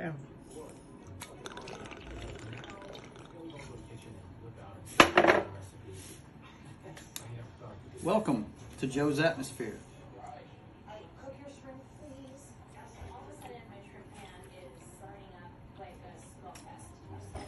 down. Welcome to Joe's Atmosphere. Cook your shrimp, please. All of a sudden, my shrimp pan is burning up like a smoke fest.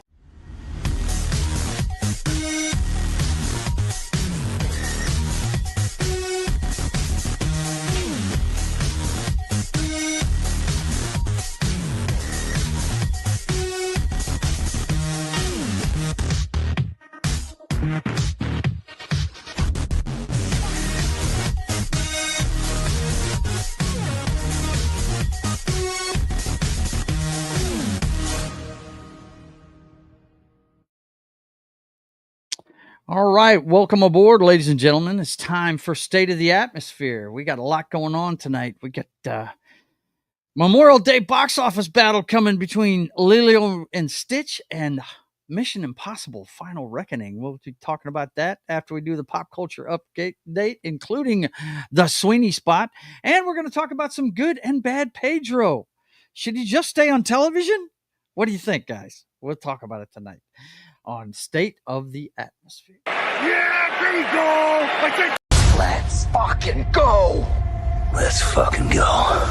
All right, welcome aboard, ladies and gentlemen. It's time for State of the Atmosphere. We got a lot going on tonight. We got Memorial Day box office battle coming between Lilo and Stitch and Mission Impossible Final Reckoning. We'll be talking about that after we do the pop culture update, including the Sweeney Spot. And we're going to talk about some good and bad Pedro. Should he just stay on television? What do you think, guys? We'll talk about it tonight on State of the Atmosphere. Yeah, there you go. Let's fucking go. Let's fucking go.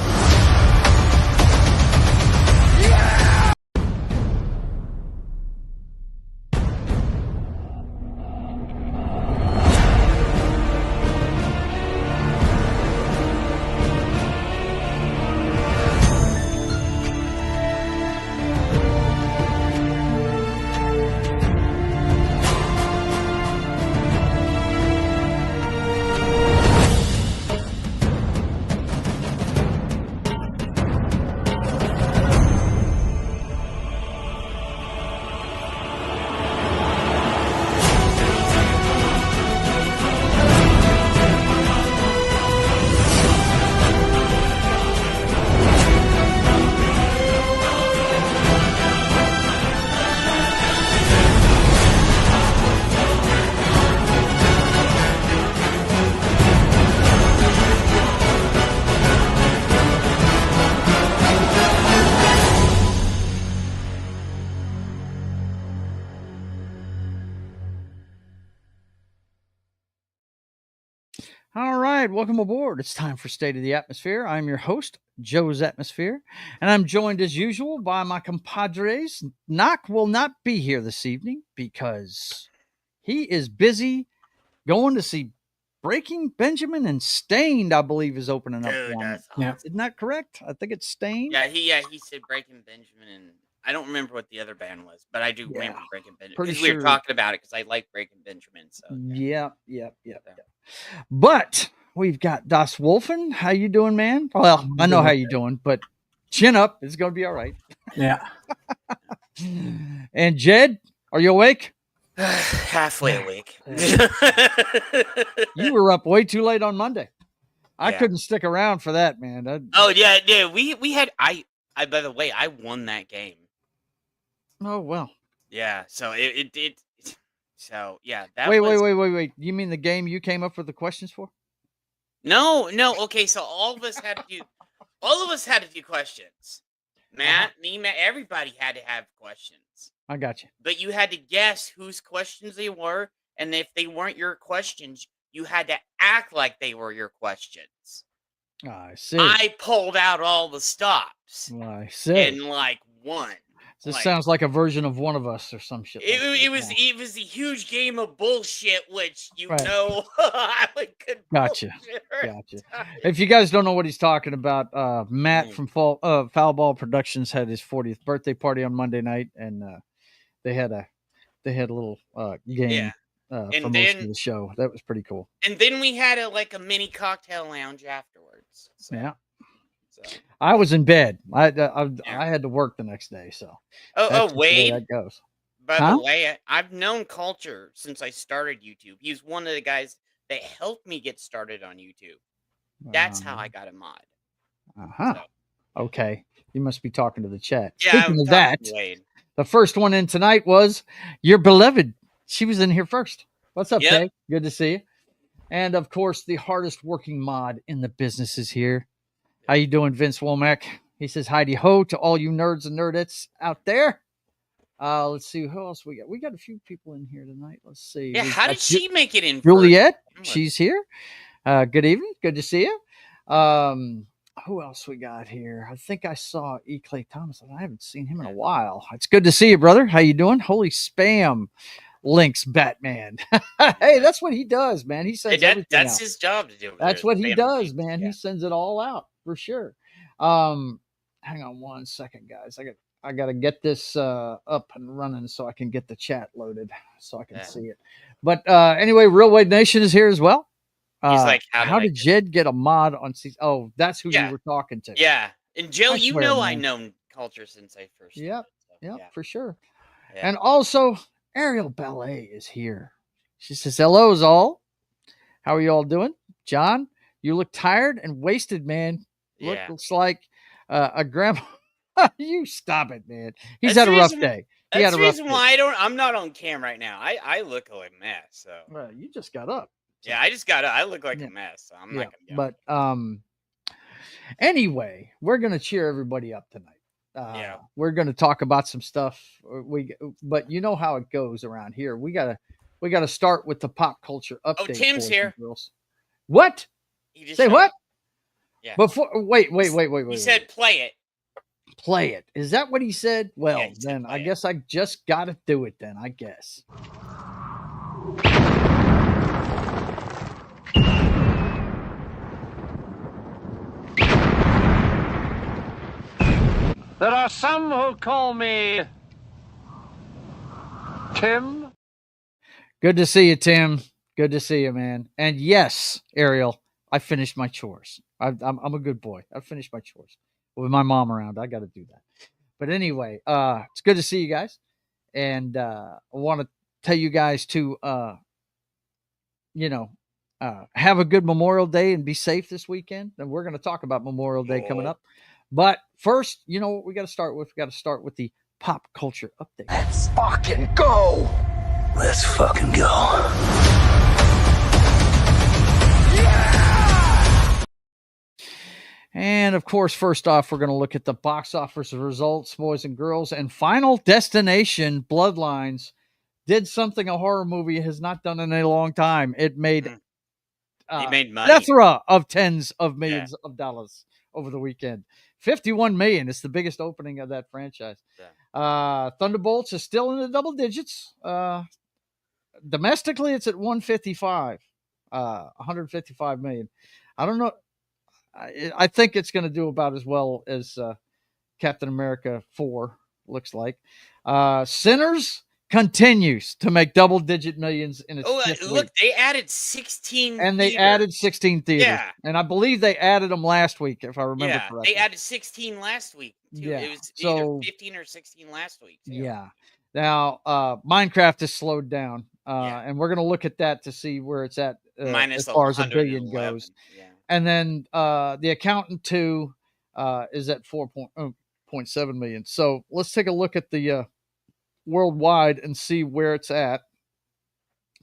All right, welcome aboard. It's time for State of the Atmosphere. I'm your host, Joe's Atmosphere, and I'm joined as usual by my compadres. Knock will not be here this evening because he is busy going to see Breaking Benjamin, and Stained, I believe, is opening up. Dude, one. that's Yeah. awesome. Isn't that correct? I think it's Stained. Yeah, he said Breaking Benjamin, and I don't remember what the other band was, but I do remember Breaking Benjamin. Pretty Because we were sure- talking about it because I like Breaking Benjamin. So Yep. But we've got Das Wolfen. How you doing, man? Well, I know how you're doing, but chin up. It's going to be all right. Yeah. And Jed, are you awake? halfway awake. You were up way too late on Monday. I Yeah. couldn't stick around for that, man. Oh yeah. We had I by the way, I won that game. Oh well. Yeah. So it did. So yeah. That Wait. You mean the game you came up with the questions for? No. Okay. So all of us had to do questions. Matt, everybody had to have questions. I got you. But you had to guess whose questions they were, and if they weren't your questions, you had to act like they were your questions. I see. I pulled out all the stops I see. and won. This like- sounds like a version of One of Us or some shit. It like was a huge game of bullshit, which Right. I could Gotcha. bullshit. Gotcha. If you guys don't know what he's talking about, Matt from Foul Ball Productions had his 40th birthday party on Monday night, and they had a little game Yeah. for And most then- of the show. That was pretty cool. And then we had a mini cocktail lounge afterwards. So, Yeah, so. I was in bed. I had to work the next day, so that's Oh, just the way Wade. that goes. By Huh? the way, I've known Culture since I started YouTube. He's one of the guys that helped me get started on YouTube. That's how I got a mod. Uh-huh. So, Okay. You must be talking to the chat. yeah, Speaking I'm of that, talking to Wade. the first one in tonight was your beloved. She was in here first. What's up, Yep. Kay? Good to see you. And of course, the hardest working mod in the business is here. How you doing, Vince Womack? He says, Heidi ho to all you nerds and nerdettes out there. Let's see who else we got. We got a few people in here tonight. Let's see. Yeah, We how got did she make it in? Juliet, first? she's here. Good evening. Good to see you. Who else we got here? I think I saw E. Clay Thomas. I haven't seen him in a while. It's good to see you, brother. How you doing? Holy spam links, Batman. Hey, that's what he does, man. He sends everything that's out. his job to do. That's what he spam does, links. man. Yeah. He sends it all out for sure. Hang on one second, guys. I got to get this up and running so I can get the chat loaded so I can see it. But anyway, Real Wade Nation is here as well. He's like, how did Jed get a mod on season? Oh, that's who you were talking to. Yeah. And Joe, you swear, know man. I know culture since I first. Yep. started, so, Yep, for sure. Yeah. And also, Ariel Ballet is here. She says, hello, all. How are you all doing? John, you look tired and wasted, man. Looks like a grandma. You stop it, man. He's had a rough day. That's the reason why I'm not on cam right now. I look like a mess. So well, you just got up. So. Yeah, I look like a mess. So I'm not gonna go. But anyway, we're gonna cheer everybody up tonight. We're gonna talk about some stuff. But you know how it goes around here. We gotta start with the pop culture update. Oh, Tim's here. Girls. What? Say what? Up. Yeah. Before wait. He said play it. Play it. Is that what he said? Well, Yeah, then I guess I just got to do it then, I guess. There are some who call me Tim. Good to see you, Tim. Good to see you, man. And yes, Ariel, I finished my chores. I'm a good boy. I finished my chores. With my mom around, I got to do that. But anyway, it's good to see you guys. And I want to tell you guys to, have a good Memorial Day and be safe this weekend. And we're going to talk about Memorial Day coming up. But first, you know what we got to start with? We got to start with the pop culture update. Let's fucking go. Let's fucking go. And of course, first off, we're going to look at the box office results, boys and girls. And Final Destination Bloodlines did something a horror movie has not done in a long time. It made money. Plethora of tens of millions of dollars over the weekend. 51 million. It's the biggest opening of that franchise. Yeah. Thunderbolts is still in the double digits. Domestically, it's at 155 million. I don't know. I think it's going to do about as well as Captain America 4 looks like. Sinners continues to make double-digit millions in its fifth week. They added 16 and they added 16 theaters. Yeah. And I believe they added them last week, if I remember correctly. They added 16 last week, too. Yeah. It was either 15 or 16 last week, too. Yeah. Now, Minecraft has slowed down, and we're going to look at that to see where it's at as far as a billion goes. Yeah. And then The Accountant 2 is at 4.7 million. So let's take a look at the worldwide and see where it's at.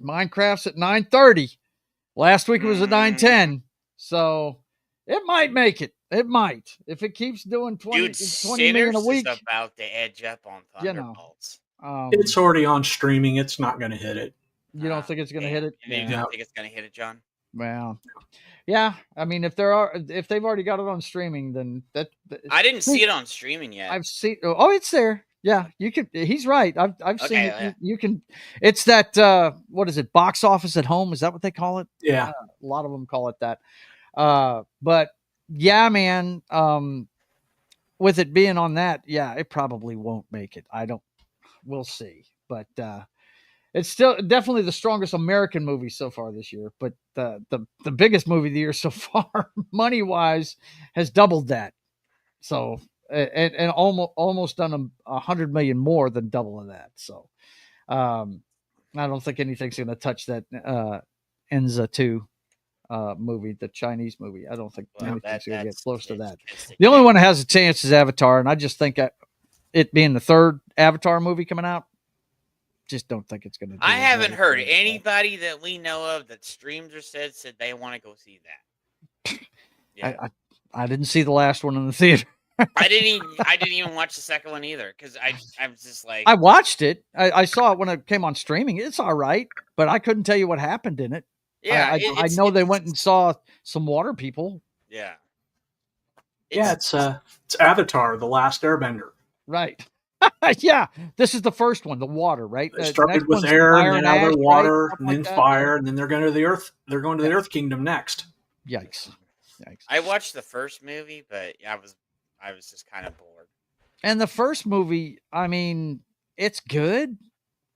Minecraft's at 930. Last week it was at 910. So it might make it. It might. If it keeps doing 20 million a week. Is about to edge up on Thunderbolts. It's already on streaming. It's not going to hit it. You don't think it's going to hit it? You don't think it's going to hit it, John? Well, yeah. I mean, if they've already got it on streaming, then that I didn't see it on streaming yet. I've seen. Oh, it's there. Yeah, you could. He's right. I've seen it. Yeah. You can. It's that. What is it? Box office at home? Is that what they call it? Yeah. A lot of them call it that. But yeah, man. With it being on that, yeah, it probably won't make it. We'll see. But it's still definitely the strongest American movie so far this year. But the biggest movie of the year so far, money wise, has doubled that. So. And almost done 100 million more than double of that. So, I don't think anything's going to touch that Enza 2 movie, the Chinese movie. I don't think anything's going to get close to that. The only one that has a chance is Avatar, and I just think it being the third Avatar movie coming out, just don't think it's going to. I haven't heard anybody that we know of that streams or said they want to go see that. Yeah. I didn't see the last one in the theater. I didn't even watch the second one either because I was just like, I watched it. I saw it when it came on streaming. It's all right, but I couldn't tell you what happened in it. yeah, I know they went and saw some water people. yeah. It's Avatar: The Last Airbender. Right. Yeah. This is the first one, the water, right? It started with air, and then now they're water, and then fire, and then they're going to the earth. They're going to the Earth Kingdom next. Yikes. I watched the first movie, but I was just kind of bored. And the first movie, I mean, it's good,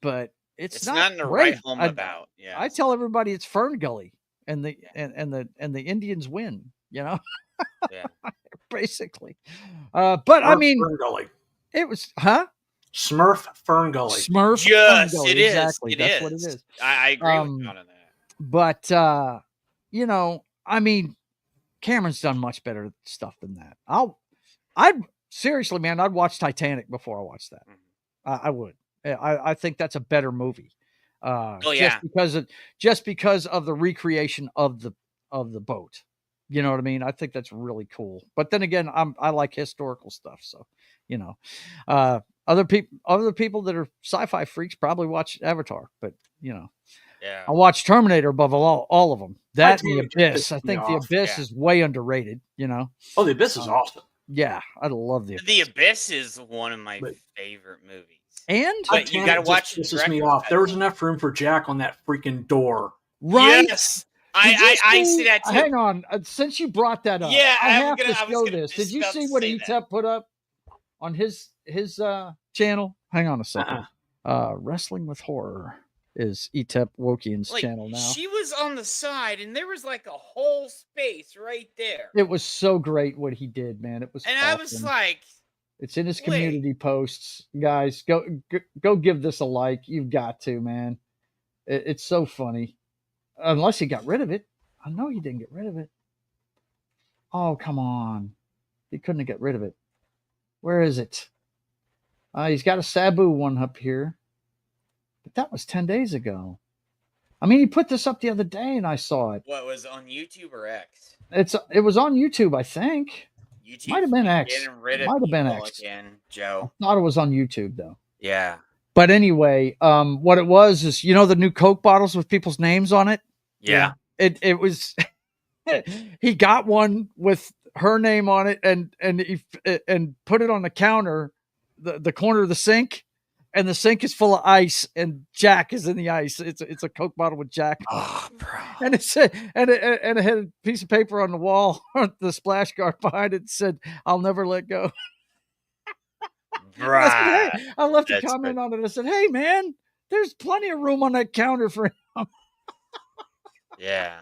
but it's not nothing to great. write home about. Yeah. I tell everybody it's Fern Gully, and the Indians win. Yeah. Basically. But Smurf, I mean, Fern Gully. It was Smurf Fern Gully. Smurf. Yes, Fern Gully. it is. Exactly. That's what it is. I agree with John on that. But I mean, Cameron's done much better stuff than that. I'd seriously, man, I'd watch Titanic before I watch that. I would. I think that's a better movie. Just because of the recreation of the boat. You know what I mean? I think that's really cool. But then again, I like historical stuff, so other people that are sci-fi freaks probably watch Avatar, but I watch Terminator above all of them. That and The Abyss. I think The Abyss is way underrated. Oh, The Abyss is awesome. Yeah, I love The Abyss. The Abyss is one of my favorite movies. But you got to watch it. Pisses me off. There was enough room for Jack on that freaking door. Right? Yes. I see that too. Hang on. Since you brought that up, yeah, I have to show this. Did you see what Etep put up on his channel? Hang on a second. Wrestling with Horror is Etep Wokian's channel now. She was on the side, and there was like a whole space right there. It was so great what he did, man. It was, and awesome. I was like, it's in his community posts, guys. Go give this a like. You've got to, man. It's so funny. Unless he got rid of it. I know he didn't get rid of it. Oh, come on. He couldn't get rid of it. Where is it? He's got a Sabu one up here. But that was 10 days ago. I mean, he put this up the other day and I saw it. What, was on YouTube or X? It was on YouTube, I think. YouTube might have been X. Getting rid of might have been X. Again, Joe. I thought it was on YouTube, though. Yeah. But anyway, what it was is, the new Coke bottles with people's names on it? Yeah. It was, he got one with her name on it and put it on the counter, the corner of the sink, and the sink is full of ice and Jack is in the ice. It's a Coke bottle with Jack. Oh, bro. And it said, and it had a piece of paper on the wall, the splash guard behind it said, "I'll never let go." Right. I left a comment on it. I said, "Hey, man, there's plenty of room on that counter for him." Yeah.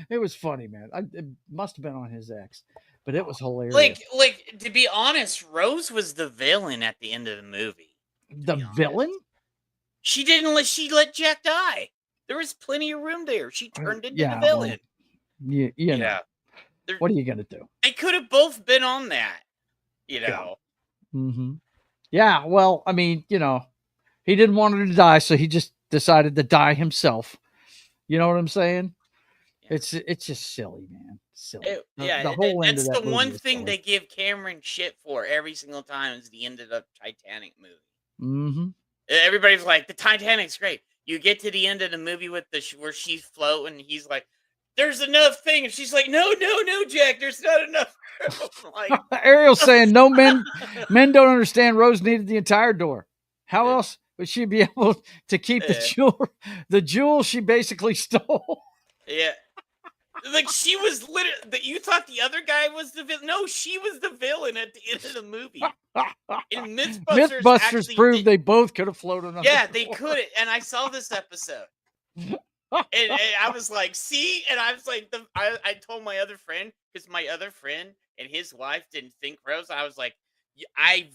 It was funny, man. It must have been on his X, but it was hilarious. Like to be honest, Rose was the villain at the end of the movie. The villain? She let Jack die. There was plenty of room there. She turned into the villain. Well, yeah. What are you gonna do? They could have both been on that. Mm-hmm. Yeah. Well, I mean, he didn't want her to die, so he just decided to die himself. You know what I'm saying? Yeah. It's just silly, man. Silly. The whole end of that the one thing silly. they give Cameron shit for every single time is the end of the Titanic movie. Mm-hmm. Everybody's like, the Titanic's great. You get to the end of the movie with where she's floating, and he's like, "There's enough thing," and she's like, "No, Jack, there's not enough." Like, Ariel's saying, "No, men don't understand. Rose needed the entire door. How else would she be able to keep the jewel? The jewel she basically stole." Yeah. Like, she was literally, you thought the other guy was the villain. No, she was the villain at the end of the movie. And Mythbusters proved they both could have floated on. Yeah, they could. And I saw this episode. and I was like, see? And I was like, I told my other friend, because my other friend and his wife didn't think Rose. I was like, I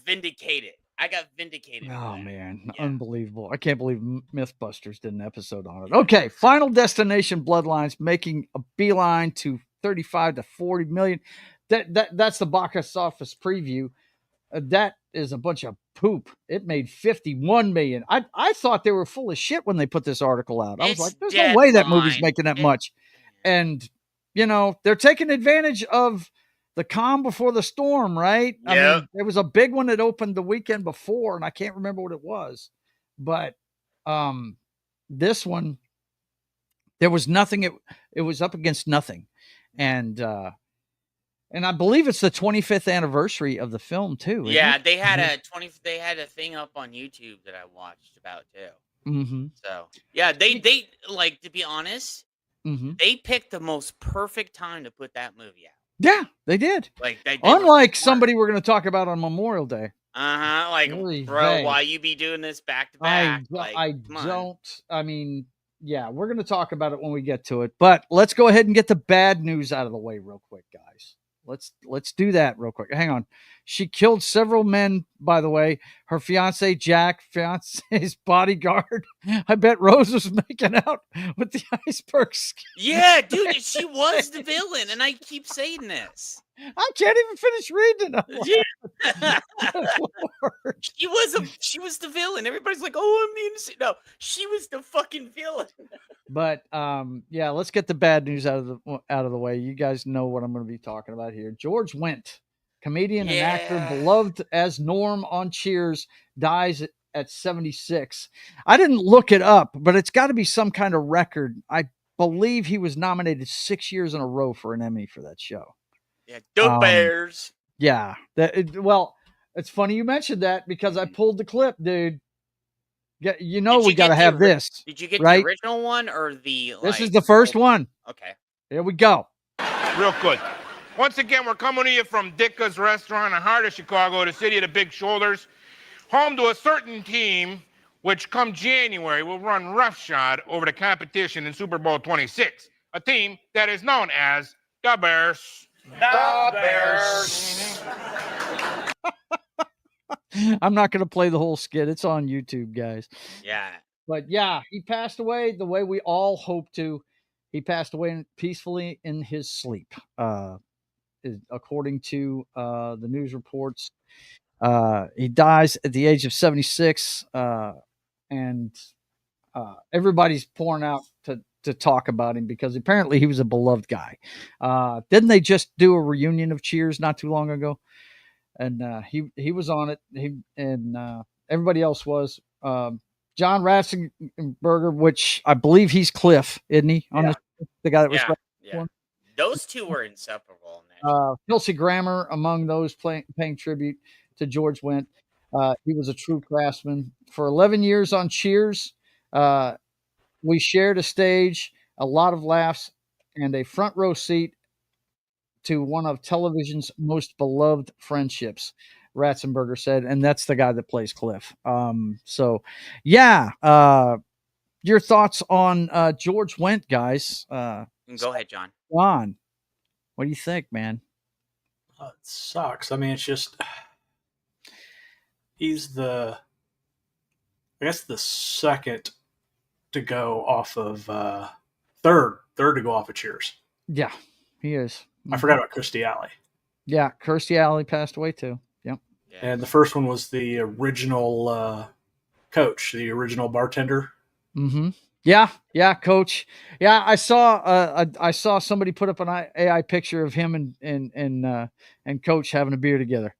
got vindicated. Oh, man. Yeah. Unbelievable. I can't believe Mythbusters did an episode on it. Okay. Final Destination Bloodlines making a beeline to 35 to 40 million. That's the box office preview. That is a bunch of poop. It made 51 million. I thought they were full of shit when they put this article out. I was like, there's no way that movie's making that much. And, they're taking advantage of the calm before the storm, right? I Yep. mean, there was a big one that opened the weekend before, and I can't remember what it was, but this one, there was nothing. It was up against nothing, and I believe it's the 25th anniversary of the film too. Isn't Yeah, it? they had a thing up on YouTube that I watched about too. Mm-hmm. So yeah, they like, to be honest, Mm-hmm. they picked the most perfect time to put that movie out. Yeah, they did. Like they Unlike somebody we're going to talk about on Memorial Day. like, Really bro, vague. why you be doing this back to back? I don't. I mean, yeah, we're going to talk about it when we get to it. But let's go ahead and get the bad news out of the way real quick, guys. Let's do that real quick. Hang on. She killed several men, by the way. Her fiance, Jack, fiance's bodyguard. I bet Rose was making out with the iceberg skin. Yeah, dude, she was the villain, and I keep saying this. I can't even finish reading it. Yeah. She was the villain. Everybody's like, "Oh, I'm the innocent." No, she was the fucking villain. But yeah, let's get the bad news out of the way. You guys know what I'm going to be talking about here. George Wendt, comedian and actor beloved as Norm on Cheers, dies at 76. I didn't look it up, but it's got to be some kind of record. I believe he was nominated 6 years in a row for an Emmy for that show. Yeah, go Bears. Yeah. Well, it's funny you mentioned that because I pulled the clip, dude. You know we got to have this. Did you get right? the original one or the? This is the first one. Okay. Here we go. Real good. Once again, we're coming to you from Dicka's Restaurant in the heart of Chicago, the city of the big shoulders, home to a certain team which come January will run roughshod over the competition in Super Bowl 26, a team that is known as the Bears. The Bears. I'm not going to play the whole skit. It's on YouTube, guys. Yeah. But yeah, he passed away the way we all hope to. He passed away peacefully in his sleep, according to the news reports. He dies at the age of 76, and everybody's pouring out to talk about him because apparently he was a beloved guy. Didn't they just do a reunion of Cheers not too long ago? And he was on it. Everybody else was. John Ratzenberger, which I believe he's Cliff, isn't he? The guy that was yeah. Those two were inseparable. Kelsey Grammer among those paying tribute to George Wendt. He was a true craftsman. For 11 years on Cheers, we shared a stage, a lot of laughs, and a front row seat to one of television's most beloved friendships, Ratzenberger said, and that's the guy that plays Cliff. So, yeah, your thoughts on George Wendt, guys? Go ahead, John. John, what do you think, man? It sucks. I mean, it's just he's the second to go off of third to go off of Cheers. Yeah, he is. I forgot about Kirstie Alley. Yeah, Kirstie Alley passed away too. Yep. Yeah. And the first one was the original coach, the original bartender. Mm-hmm. Yeah, coach. Yeah, I saw somebody put up an AI picture of him and coach having a beer together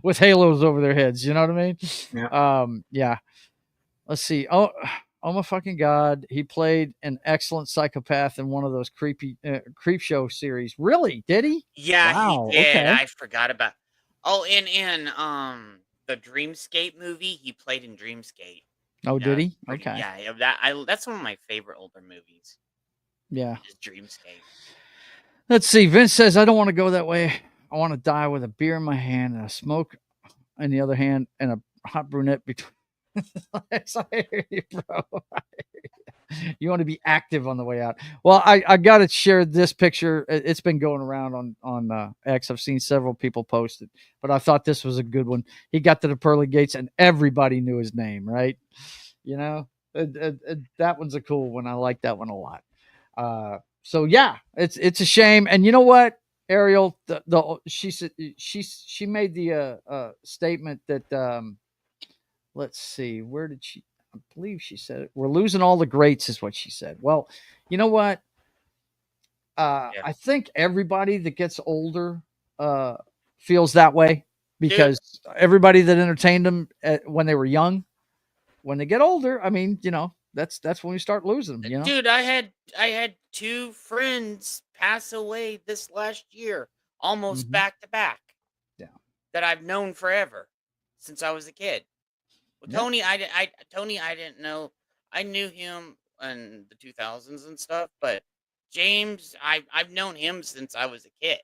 with halos over their heads. You know what I mean? Yeah. Yeah. Let's see. Oh my fucking God. He played an excellent psychopath in one of those creep show series. Really? Did he? Yeah, Wow, he did. okay. I forgot about. Oh, in the Dreamscape movie, he played in Dreamscape. Oh, did he? Okay. Yeah, that's one of my favorite older movies. Yeah. Is Dreamscape. Let's see. Vince says, I don't want to go that way. I want to die with a beer in my hand and a smoke in the other hand and a hot brunette between. I hear you, bro. You want to be active on the way out. Well, I got to share this picture. It's been going around on X. I've seen several people post it, but I thought this was a good one. He got to the pearly gates and everybody knew his name, right? You know, that one's a cool one. I like that one a lot. So yeah, it's a shame. And you know what, Ariel, she said she made the statement that let's see, where did she? I believe she said it. We're losing all the greats, is what she said. Well, you know what? I think everybody that gets older feels that way because everybody that entertained them when they were young, when they get older, I mean, that's when we start losing them. Dude, I had 2 friends pass away this last year, almost back to back. Yeah. That I've known forever since I was a kid. Well, Yeah. Tony, I didn't know. I knew him in the 2000s and stuff, but James, I've known him since I was a kid.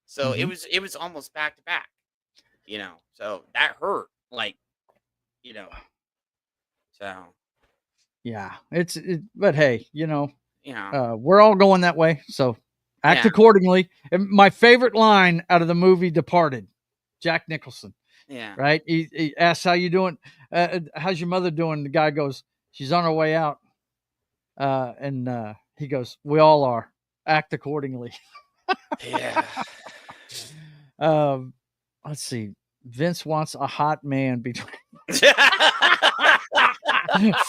So it was almost back to back. So that hurt, so Yeah, but hey, yeah. we're all going that way, so act Yeah. accordingly. And my favorite line out of the movie Departed, Jack Nicholson, Yeah. right? He asks, how you doing? How's your mother doing? The guy goes, she's on her way out. And he goes, we all are. Act accordingly. Yeah. Let's see. Vince wants a hot man between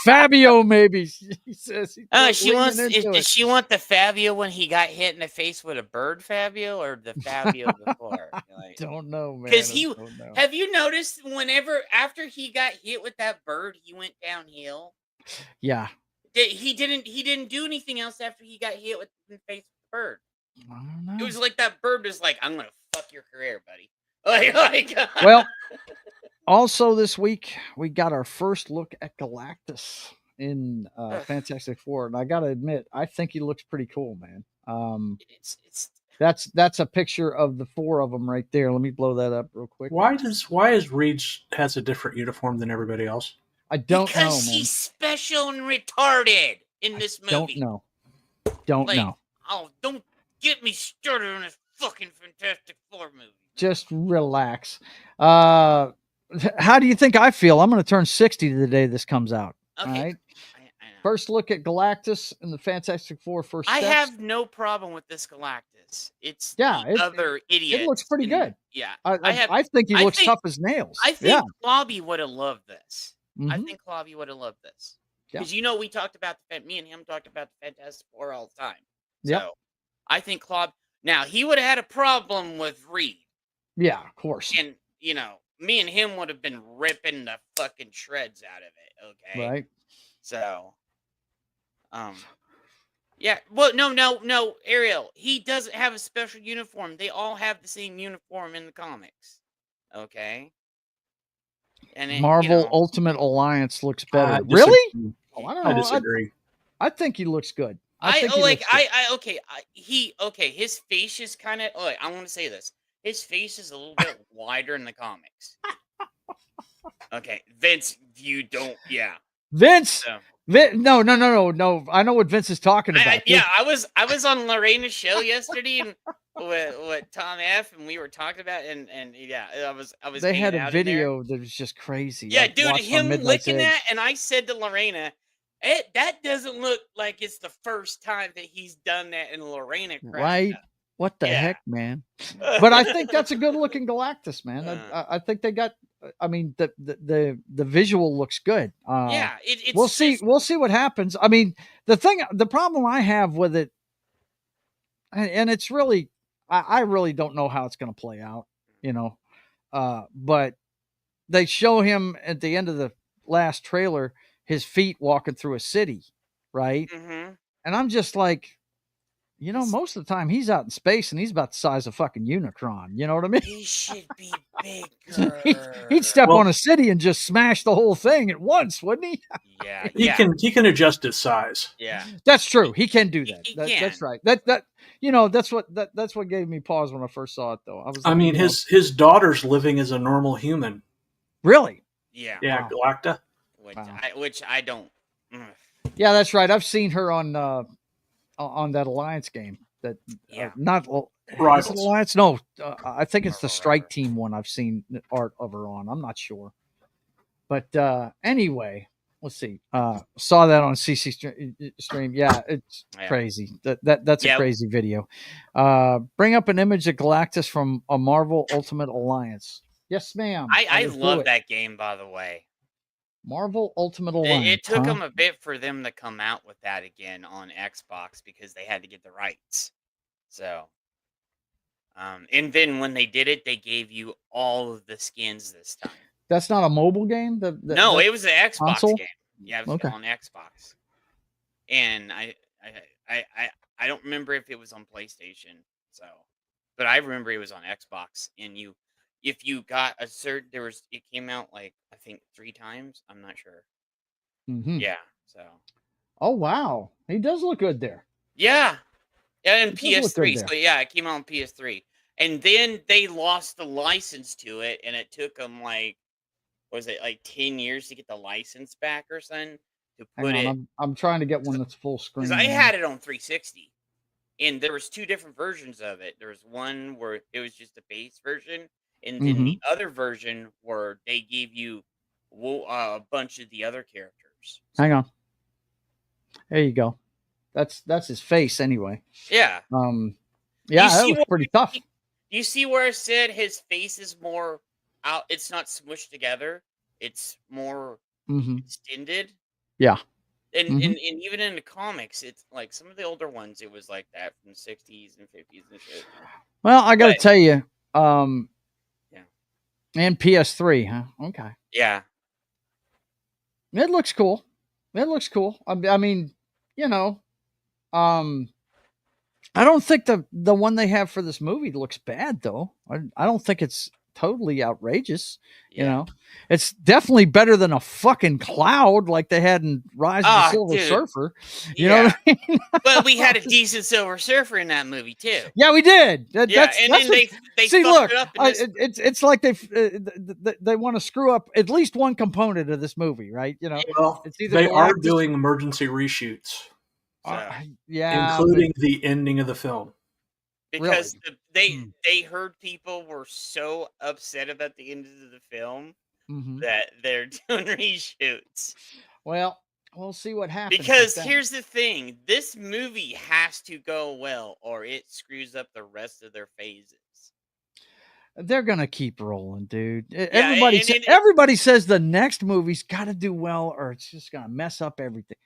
Fabio, maybe. He says. She wants. Does she want the Fabio when he got hit in the face with a bird, Fabio, or the Fabio before? Don't know, man. Because have you noticed after he got hit with that bird, he went downhill? Yeah. He didn't do anything else after he got hit in the face with the bird. I don't know. It was like that bird was like, I'm gonna fuck your career, buddy. Well, also this week we got our first look at Galactus in Fantastic Four, and I gotta admit, I think he looks pretty cool, man. That's a picture of the 4 of them right there. Let me blow that up real quick. Why is Reed has a different uniform than everybody else? I don't know, because he's special and retarded in this movie. Don't know. Oh, don't get me started on this fucking Fantastic Four movie. Just relax. How do you think I feel? I'm going to turn 60 the day this comes out. Okay. All right. First look at Galactus and the Fantastic Four. First steps. I have no problem with this Galactus. It's other idiot. It looks pretty good. Yeah. I think he looks tough as nails. I think Lobby would have loved this. Mm-hmm. I think Lobby would have loved this. Because we talked about me and him talked about the Fantastic Four all the time. So I think now he would have had a problem with Reed. Yeah, of course. And me and him would have been ripping the fucking shreds out of it. Okay. Right. So yeah. Well, no, Ariel. He doesn't have a special uniform. They all have the same uniform in the comics. Okay. And Marvel Ultimate Alliance looks better. Really? I don't know. I disagree. I think he looks good. His face is kind of. I want to say this. His face is a little bit wider in the comics. Okay, Vince, you don't. Yeah, Vince. No. I know what Vince is talking about. I was on Lorena's show yesterday and with Tom F. and we were talking about and I was. They had a video that was just crazy. Yeah, dude, him licking that, and I said to Lorena, that doesn't look like it's the first time that he's done that in Lorena. Right? What the heck, man? But I think that's a good looking Galactus, man. I think they got. I mean, the visual looks good. We'll see. We'll see what happens. I mean, the problem I have with it, and it's really, I really don't know how it's going to play out. But they show him at the end of the last trailer, his feet walking through a city, right? Mm-hmm. And I'm just like, most of the time he's out in space and he's about the size of fucking Unicron. You know what I mean? He should be bigger. He'd step on a city and just smash the whole thing at once, wouldn't he? Yeah. He can adjust his size. Yeah. That's true. He can do that. He can. That's right. That's what gave me pause when I first saw it, though. I mean, his daughter's living as a normal human. Really? Yeah. Yeah, wow. Galacta. Which I don't. Yeah, that's right. I've seen her on that Alliance game. Not Rivals. Alliance. No, I think it's the Strike Team one. I've seen art of her on. I'm not sure, but anyway, let's see. Saw that on CC stream. Yeah, it's crazy. That's a crazy video. Bring up an image of Galactus from a Marvel Ultimate Alliance. Yes, ma'am. I love that game, by the way. Marvel Ultimate Alliance. It took them a bit for them to come out with that again on Xbox because they had to get the rights. So, And then when they did it, they gave you all of the skins this time. That's not a mobile game. No, it was an Xbox console? game. Yeah, it was Okay. on Xbox. And I don't remember if it was on PlayStation. So, but I remember it was on Xbox. And if you got a certain, it came out like I think 3 times. I'm not sure. Mm-hmm. Yeah. So. Oh wow, he does look good there. Yeah. And It does look good PS3. there. So yeah, it came out on PS3. And then they lost the license to it, and it took them like, was it like 10 years to get the license back or something to put Hang it? on, I'm trying to get one that's full screen. Because I man. had it on 360, and there was 2 different versions of it. There was one where it was just a base version, and then the other version where they gave you a bunch of the other characters. Hang on. There you go. That's his face anyway. Yeah. Yeah, that was pretty tough. You see where I said his face is more out? It's not smushed together. It's more extended. Yeah. And even in the comics, it's like some of the older ones, it was like that from the 60s and 50s and shit. Well, I got to tell you, yeah. And PS3, huh? Okay. Yeah. It looks cool. It looks cool. I mean, you know, I don't think the one they have for this movie looks bad though. I don't think it's totally outrageous. Yeah. You know, it's definitely better than a fucking cloud like they had in Rise of the Silver Surfer. You know what I mean? But we had a decent Silver Surfer in that movie too. Yeah, we did. Then they see. Look, it up in it's like they want to screw up at least one component of this movie, right? You know, well, it's either they are doing emergency reshoots, yeah, including the ending of the film. Because they heard people were so upset about the end of the film that they're doing reshoots. Well, we'll see what happens. Because here's the thing. This movie has to go well or it screws up the rest of their phases. They're going to keep rolling, dude. Yeah, everybody says the next movie's got to do well or it's just going to mess up everything.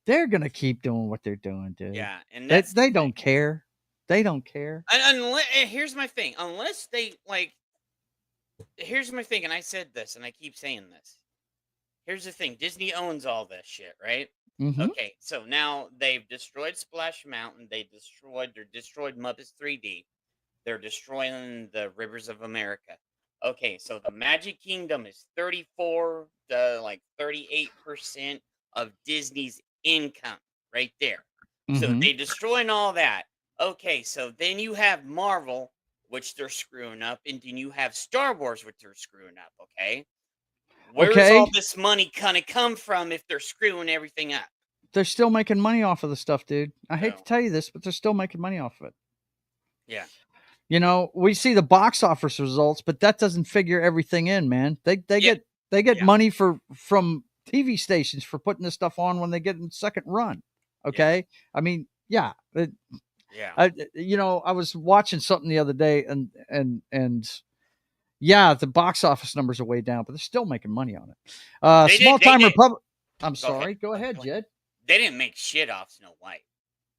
They're going to keep doing what they're doing, dude. Yeah, and they don't care. They don't care. Unless, here's my thing. Unless they here's my thing, and I said this, and I keep saying this. Here's the thing: Disney owns all this shit, right? Okay, so now they've destroyed Splash Mountain. They're destroyed Muppets 3D. They're destroying the Rivers of America. Okay, so the Magic Kingdom is 34 to 38% of Disney's income, right there. So they destroying all that. Okay, so then you have Marvel, which they're screwing up, and then you have Star Wars, which they're screwing up, okay? Where's all this money gonna come from if they're screwing everything up? They're still making money off of the stuff, dude. I hate to tell you this, but they're still making money off of it. Yeah. You know, we see the box office results, but that doesn't figure everything in, man. They get money from TV stations for putting this stuff on when they get in second run. Okay? Yeah. I mean, yeah. You know, I was watching something the other day and yeah, the box office numbers are way down, but they're still making money on it. Small Time Republic. I'm sorry. Go ahead, Jed. They didn't make shit off Snow White.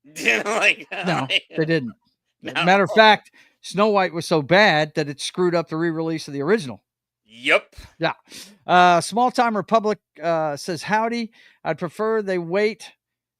No, they didn't. No. Matter of fact, Snow White was so bad that it screwed up the re-release of the original. Yep. Yeah. Small Time Republic says, howdy. I'd prefer they wait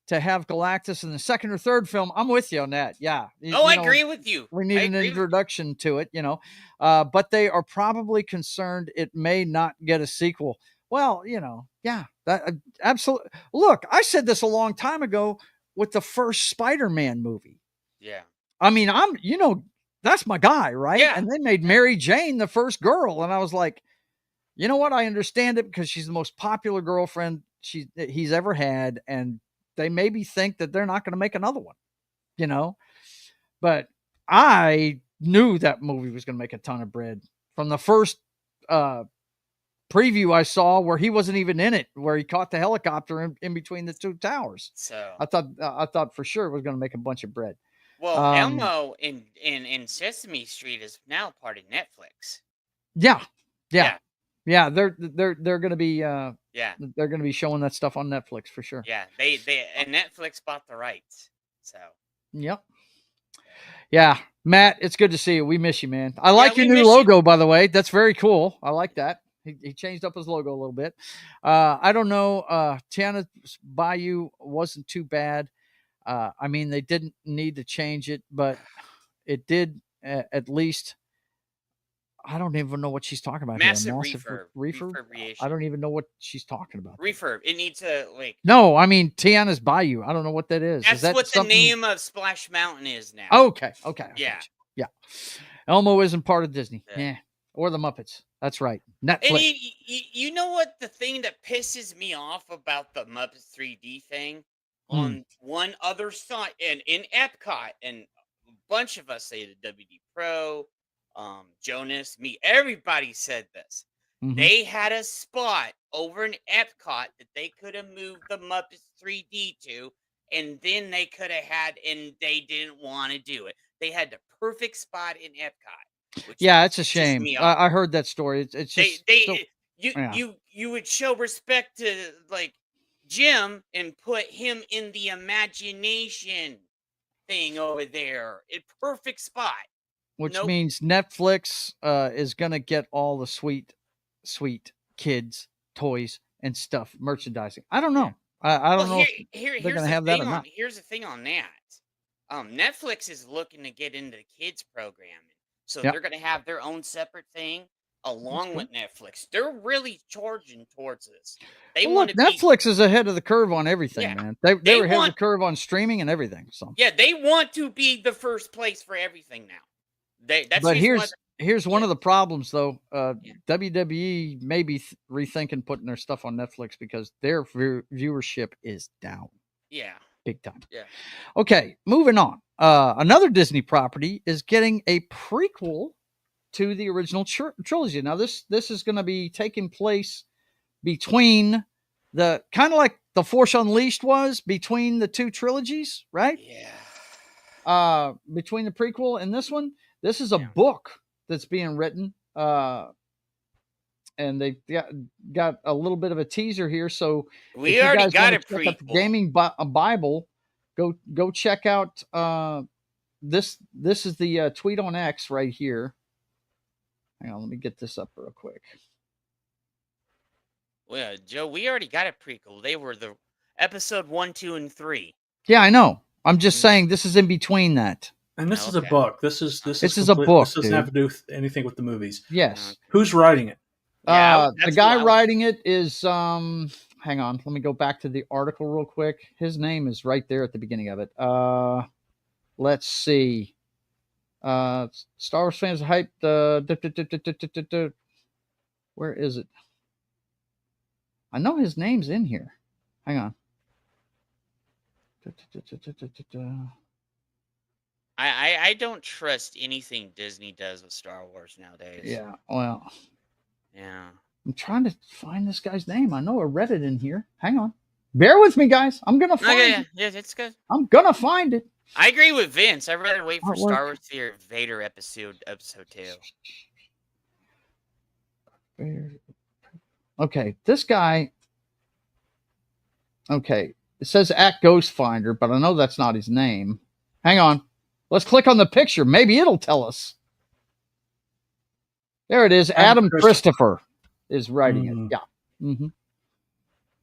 to have Galactus in the second or third film. I'm with you on that. Yeah. I agree with you. We need an introduction to it, you know. But they are probably concerned it may not get a sequel. Well, you know, yeah. That absolutely. Look, I said this a long time ago with the first Spider-Man movie. Yeah. I mean, that's my guy, right? Yeah. And they made Mary Jane the first girl. And I was like, you know what? I understand it because she's the most popular girlfriend he's ever had. And they maybe think that they're not going to make another one, you know? But I knew that movie was going to make a ton of bread from the first preview I saw where he wasn't even in it, where he caught the helicopter in between the two towers. So I thought for sure it was going to make a bunch of bread. Well, Elmo in Sesame Street is now part of Netflix. Yeah. They're going to be they're going to be showing that stuff on Netflix for sure. Yeah, and Netflix bought the rights. So yep. Yeah. Matt, it's good to see you. We miss you, man. I like your we new miss you. logo, by the way. That's very cool. I like that. He changed up his logo a little bit. I don't know. Tiana's Bayou wasn't too bad. I mean, they didn't need to change it, but it did at least. I don't even know what she's talking about Massive here. refurb. Refurb. Refurbation. I don't even know what she's talking about. Refurb. It needs to like. No, I mean Tiana's Bayou. I don't know what that is. That's is that what something... the name of Splash Mountain is now. Okay. Yeah. Yeah. Elmo isn't part of Disney. Yeah. Or the Muppets. That's right. Netflix. And you know what the thing that pisses me off about the Muppets 3D thing? On one other side, and in Epcot, and a bunch of us say the WD Pro, Jonas, me, everybody said this. They had a spot over in Epcot that they could have moved the Muppets 3D to, and then they could have had, and they didn't want to do it. They had the perfect spot in Epcot. Yeah, it's a shame. I heard that story. It's just you would show respect to like Jim and put him in the imagination thing over there. A perfect spot. Which means Netflix is gonna get all the sweet kids toys and stuff, merchandising. I don't know. I don't know if they're gonna have that or not. Here's the thing on that. Netflix is looking to get into the kids programming. So they're gonna have their own separate thing along with Netflix. They're really charging towards this. They want to Netflix is ahead of the curve on everything, man. They were ahead of the curve on streaming and everything. So they want to be the first place for everything now. But here's one of the problems, though. WWE may be rethinking putting their stuff on Netflix because their viewership is down. Yeah. Big time. Yeah. Okay, moving on. Another Disney property is getting a prequel to the original trilogy. Now, this is going to be taking place between the kind of like The Force Unleashed was between the two trilogies, right? Yeah. Between the prequel and this one. This is a book that's being written, and they got a little bit of a teaser here. So we already got a prequel. Gaming Bible. Go check out this. This is the tweet on X right here. Hang on, let me get this up real quick. Well, Joe, we already got a prequel. They were the episode 1, 2, and 3. Yeah, I know. I'm just saying this is in between that. And this is a book. This is a book. This doesn't have to do with anything with the movies. Yes. Who's writing it? The guy writing it is hang on, let me go back to the article real quick. His name is right there at the beginning of it. Let's see. Star Wars fans are hyped. Where is it? I know his name's in here. Hang on. I don't trust anything Disney does with Star Wars nowadays. Yeah, well. Yeah. I'm trying to find this guy's name. I know I read it in here. Hang on. Bear with me, guys. I'm going to find it. Yeah, it's good. I'm going to find it. I agree with Vince. I'd rather wait for Star Wars Vader episode 2. Okay, this guy. Okay, it says at Ghost Finder, but I know that's not his name. Hang on. Let's click on the picture. Maybe it'll tell us. There it is. Adam Christopher is writing it. Yeah. Mm-hmm.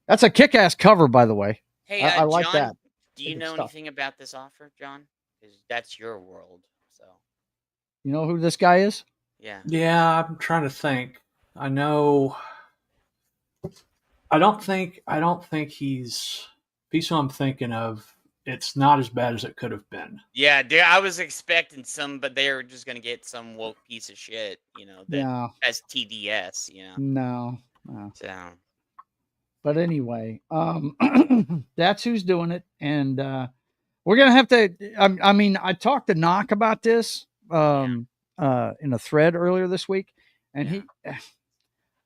That's a kick-ass cover, by the way. Hey, I like John, that. Do you know anything about this offer, John? Because that's your world. So. You know who this guy is? Yeah. Yeah, I'm trying to think. I know. I don't think he's who I'm thinking of. It's not as bad as it could have been. Yeah, dude, I was expecting some, but they were just gonna get some woke piece of shit, as TDS, No. So. But anyway, that's who's doing it, and we're gonna have to. I mean, I talked to Knock about this in a thread earlier this week, and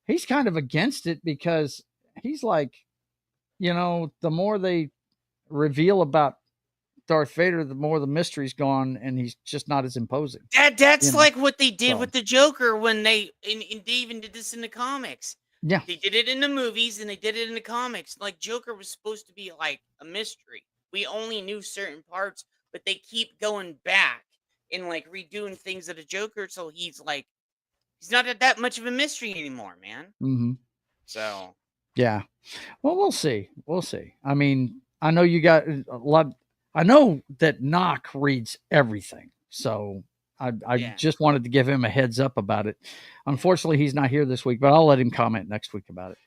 he's kind of against it because he's like, the more they reveal about Darth Vader, the more the mystery's gone, and he's just not as imposing. That's like what they did with the Joker when they even did this in the comics. Yeah, they did it in the movies and they did it in the comics. Like Joker was supposed to be like a mystery. We only knew certain parts, but they keep going back and like redoing things of the Joker, so he's not that much of a mystery anymore, man. Mm-hmm. So yeah, well, we'll see. We'll see. I mean, I know you got a lot. I know that Knock reads everything, so I Yeah. just wanted to give him a heads up about it. Unfortunately, he's not here this week, but I'll let him comment next week about it.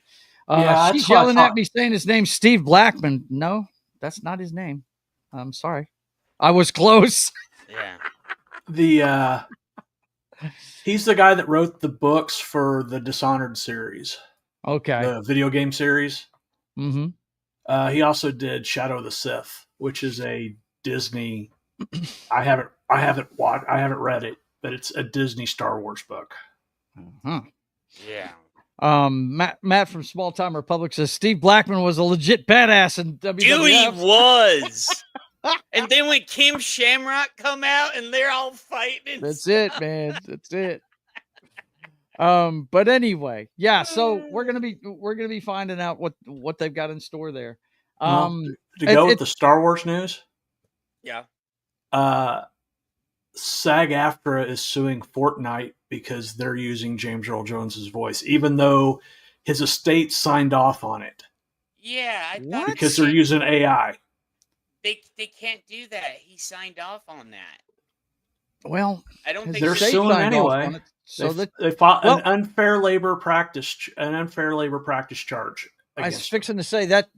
Yeah, She's that's what I yelling at thought. me saying his name's Steve Blackman. No, that's not his name. I'm sorry. I was close. yeah, He's the guy that wrote the books for the Dishonored series, Okay. the video game series. Mm-hmm. He also did Shadow of the Sith, which is a Disney. I haven't read it, but it's a Disney Star Wars book. Uh-huh. yeah. Matt from Small Time Republic says Steve Blackman was a legit badass in WWF. Dude, he was. And then when Kim Shamrock come out and they're all fighting, That's it, man. That's it. But anyway, yeah. So we're gonna be finding out what they've got in store there. To go with the Star Wars news, yeah. SAG-AFTRA is suing Fortnite because they're using James Earl Jones's voice, even though his estate signed off on it. Yeah, I thought because they're using AI. They can't do that. He signed off on that. Well, I don't think they're state suing signed off anyway. on it, so they fought an unfair labor practice charge. I was fixing to say that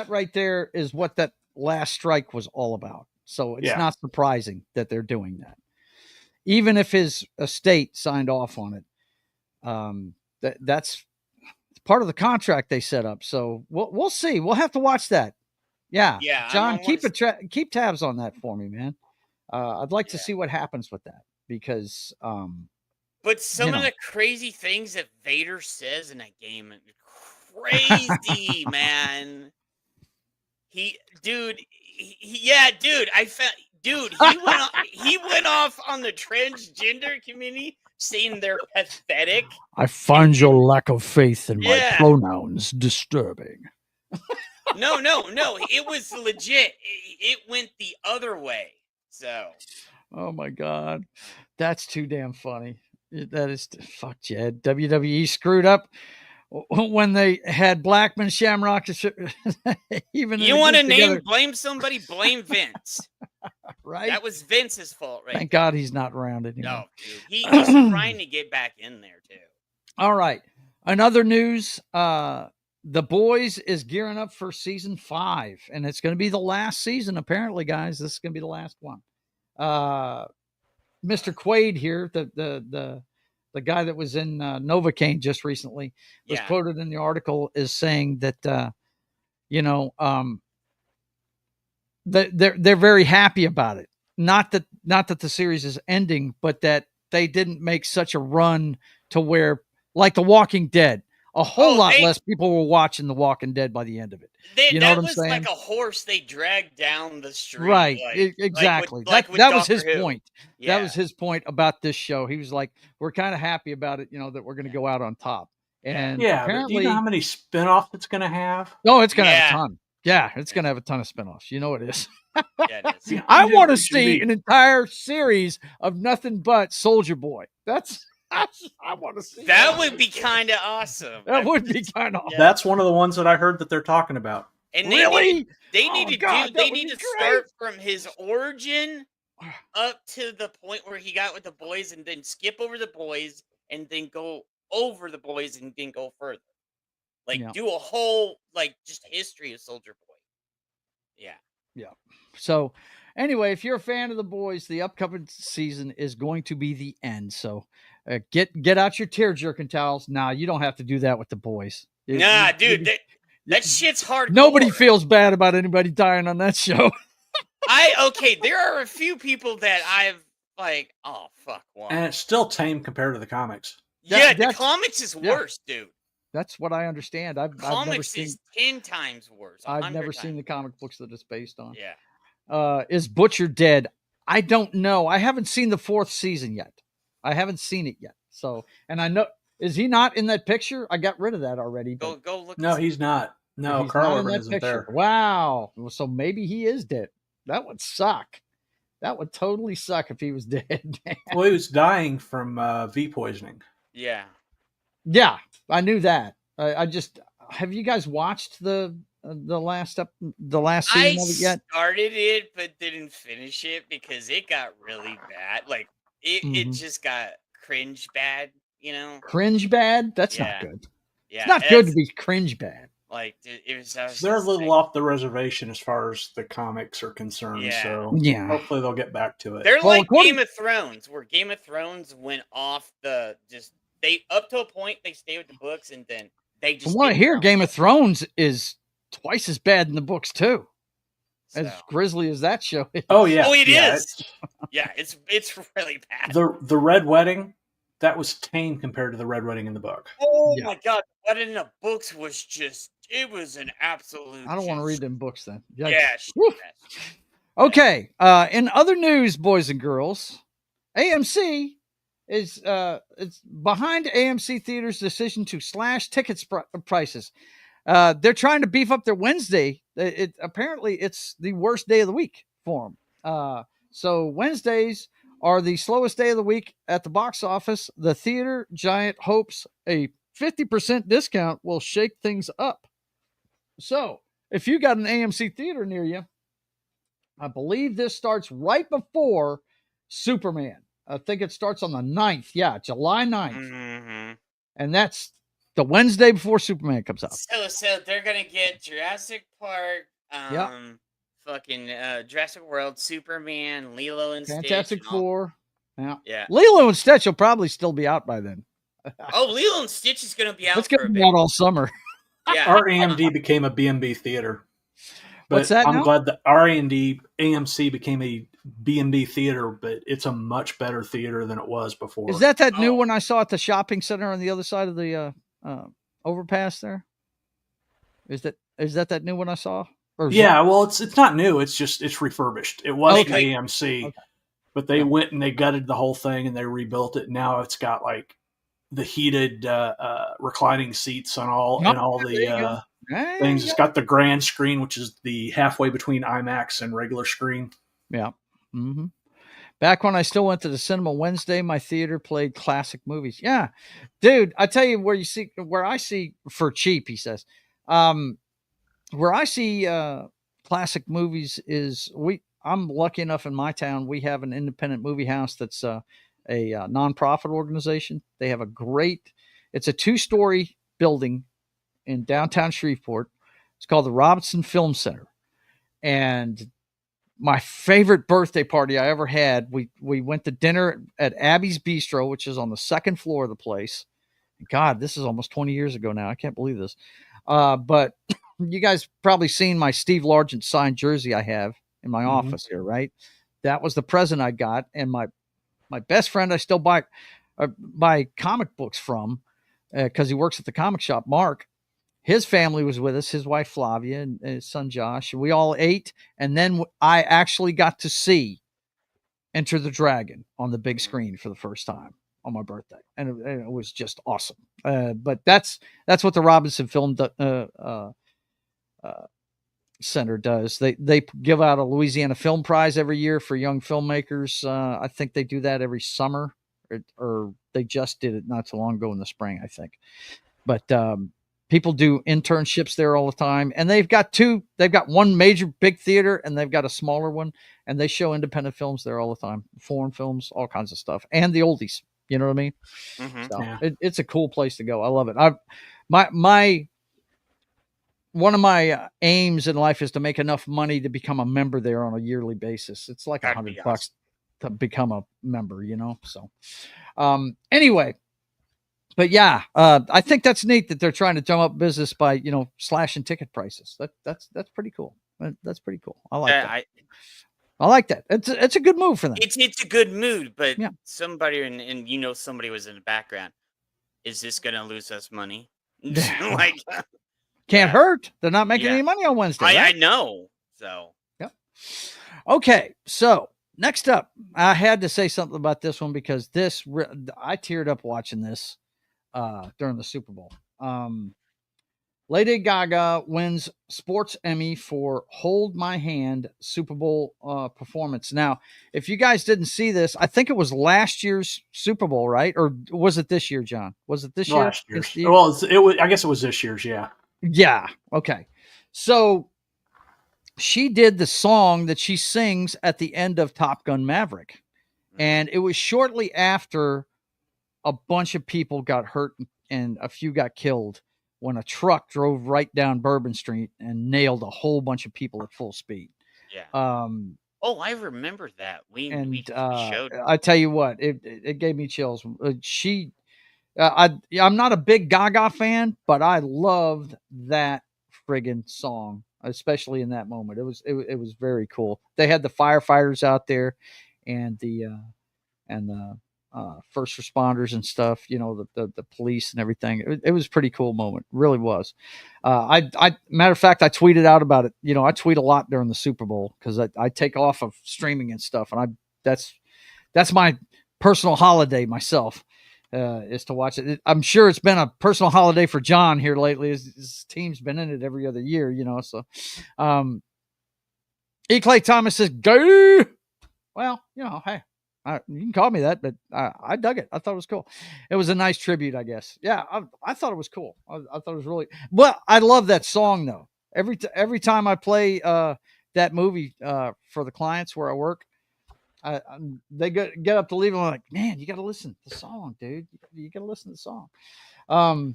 right there is what that last strike was all about. So it's not surprising that they're doing that, even if his estate signed off on it. That's part of the contract they set up. So we'll see. We'll have to watch that. Yeah, John, keep tabs on that for me, man. I'd like to see what happens with that because. But some of the crazy things that Vader says in that game, crazy, man. He went off on the transgender community saying they're pathetic. I find your lack of faith in my pronouns disturbing. No. It was legit. It went the other way. So. Oh my God. That's too damn funny. That is fuck Jed. WWE screwed up when they had Blackman, Shamrock, even you want to blame somebody, blame Vince. Right? That was Vince's fault, right? Thank God he's not around anymore. No, dude. He's trying to get back in there too. All right. Another news, The Boys is gearing up for season 5, and it's going to be the last season, apparently, guys. This is going to be the last one. Mr. Quaid here, the guy that was in Novocaine just recently, was quoted in the article as saying that they're very happy about it. Not that the series is ending, but that they didn't make such a run to where, like The Walking Dead, a whole lot less people were watching The Walking Dead by the end of it. You know what I'm saying? That was like a horse they dragged down the street. Right. Like, exactly. That was his point. Yeah. That was his point about this show. He was like, we're kind of happy about it, that we're going to go out on top. And apparently, but do you know how many spinoffs it's going to have? Oh, it's going to have a ton. Yeah, it's going to have a ton of spinoffs. You know it is. It is. I want to see an entire series of nothing but Soldier Boy. I want to see that. Would be kind of awesome. That would be kind of awesome. That's one of the ones that I heard that they're talking about. And really? They need to start from his origin up to the point where he got with the boys, and then skip over the boys, and then go over the boys, and then go further. Do a whole just history of Soldier Boy. Yeah. Yeah. So anyway, if you're a fan of The Boys, the upcoming season is going to be the end. So get out your tear jerking towels. Nah, you don't have to do that with The Boys. Dude, that shit's hard. Nobody feels bad about anybody dying on that show. There are a few people that I've oh fuck, why? And it's still tame compared to the comics. The comics is worse, dude. That's what I understand. Comics is 10 times worse. I've never seen the comic books that it's based on. Yeah. Is Butcher dead? I don't know. I haven't seen the 4th season yet. I haven't seen it yet. So, and I know, is he not in that picture? I got rid of that already. Go look. No, he's not. No, Carl Urban isn't there. Wow. So maybe he is dead. That would suck. That would totally suck if he was dead. Well, he was dying from V poisoning. Yeah. Yeah, I knew that. I just have you guys watched the last I season of it yet? started it but didn't finish it because it got really bad. Like it Mhm. just got cringe bad, you know? Cringe bad? That's Yeah. not good. Yeah. It's not good to it's- be cringe bad. Like it was. I was They're a just little like, off the reservation as far as the comics are concerned. Yeah. So Yeah. hopefully they'll get back to it. They're Well, like according- Game of Thrones, where Game of Thrones went off the they up to a point they stay with the books and then they just. From what I did hear, their own Game of thing. Thrones is twice as bad in the books too, as So- grisly as that show is. Oh yeah. Oh, it yeah, is. Yeah, it's really bad. The Red Wedding, that was tame compared to the Red Wedding in the book. Oh Yeah. my god, what in the books was it was an absolute. I don't want to read just- them books then. Yikes. Yeah. Woo. Yes. Okay. In other news, boys and girls, AMC is it's behind AMC theaters' decision to slash ticket prices. They're trying to beef up their Wednesday. Apparently it's the worst day of the week for them. So Wednesdays are the slowest day of the week at the box office. The theater giant hopes a 50% discount will shake things up. So if you got an AMC theater near you, I believe this starts right before Superman. I think it starts on the 9th. Yeah, July 9th. Mm-hmm. And that's the Wednesday before Superman comes out. So they're gonna get Jurassic Park, Yep. fucking Jurassic World, Superman, Lilo and Fantastic Stitch, and all- Four. Yeah. Yeah. Lilo and Stitch will probably still be out by then. Oh, Lilo and Stitch is gonna be out It's for going a to be bit. out all summer. Yeah. Our AMD became a B&B theater. But What's that I'm now? glad that our AMC became a B&B theater, but it's a much better theater than it was before. Is that new Oh. one I saw at the shopping center on the other side of the overpass there? Is that new one I saw? Or is Yeah, well, it's not new. It's refurbished. It was Okay. AMC, Okay. but they Yeah. went and they gutted the whole thing and they rebuilt it. Now it's got like the heated reclining seats on all Yep. and all There you go. the There things. you It's go. got the grand screen, which is the halfway between IMAX and regular screen. Yeah. Mm-hmm. Back when I still went to the cinema Wednesday, my theater played classic movies. Yeah, dude, I tell you where I see for cheap. He says, where I see classic movies is I'm lucky enough in my town we have an independent movie house that's a nonprofit organization. They have it's a 2-story building in downtown Shreveport. It's called the Robinson Film Center, and my favorite birthday party I ever had, we went to dinner at Abby's Bistro, which is on the 2nd floor of the place. God, this is almost 20 years ago now. I can't believe this. But you guys probably seen my Steve Largent signed jersey I have in my office here, right? That was the present I got. And my best friend I still buy comic books from because he works at the comic shop, Mark. His family was with us, his wife Flavia and his son Josh. We all ate, and then I actually got to see Enter the Dragon on the big screen for the first time on my birthday, and it was just awesome. But that's what the Robinson Film Center does. They give out a Louisiana Film Prize every year for young filmmakers. I think they do that every summer, or they just did it not too long ago in the spring, I think. But people do internships there all the time, and they've got one major big theater and they've got a smaller one, and they show independent films there all the time, foreign films, all kinds of stuff, and the oldies. You know what I mean? Mm-hmm. So Yeah. it's a cool place to go. I love it. One of my aims in life is to make enough money to become a member there on a yearly basis. It's like That'd be $100 to become a member, So, anyway. But yeah, I think that's neat that they're trying to drum up business by slashing ticket prices. That's pretty cool. That's pretty cool. I like that. I like that. It's a good move for them. It's a good mood, but Yeah. somebody and somebody was in the background. Is this gonna lose us money? Like, Can't hurt. They're not making Yeah. any money on Wednesday. I right? know. So Okay, so next up, I had to say something about this one because I teared up watching this during the Super Bowl. Lady Gaga wins Sports Emmy for Hold My Hand Super Bowl performance. Now, if you guys didn't see this, I think it was last year's Super Bowl, right? Or was it this year, John? Was it this year? Last year's. Well, it was. I guess it was this year's. Yeah. Yeah. Okay. So she did the song that she sings at the end of Top Gun Maverick. And it was shortly after a bunch of people got hurt and a few got killed when a truck drove right down Bourbon Street and nailed a whole bunch of people at full speed. Yeah. Oh, I remember that. We showed. I tell you what, it gave me chills. I'm not a big Gaga fan, but I loved that friggin' song, especially in that moment. It was very cool. They had the firefighters out there, and the first responders and stuff, the police and everything. It was a pretty cool moment. It really was. Matter of fact, I tweeted out about it. I tweet a lot during the Super Bowl because I take off of streaming and stuff. And that's my personal holiday myself, is to watch it. I'm sure it's been a personal holiday for John here lately. His team's been in it every other year, so, E. Clay Thomas says, go. Well, hey, you can call me that, but I dug it. I thought it was cool. It was a nice tribute, I guess. Yeah, I thought it was cool. I thought it was really. Well, I love that song though. Every time I play that movie for the clients where I work, they get up to leave and I'm like, man, you got to listen to the song, dude. You got to listen to the song.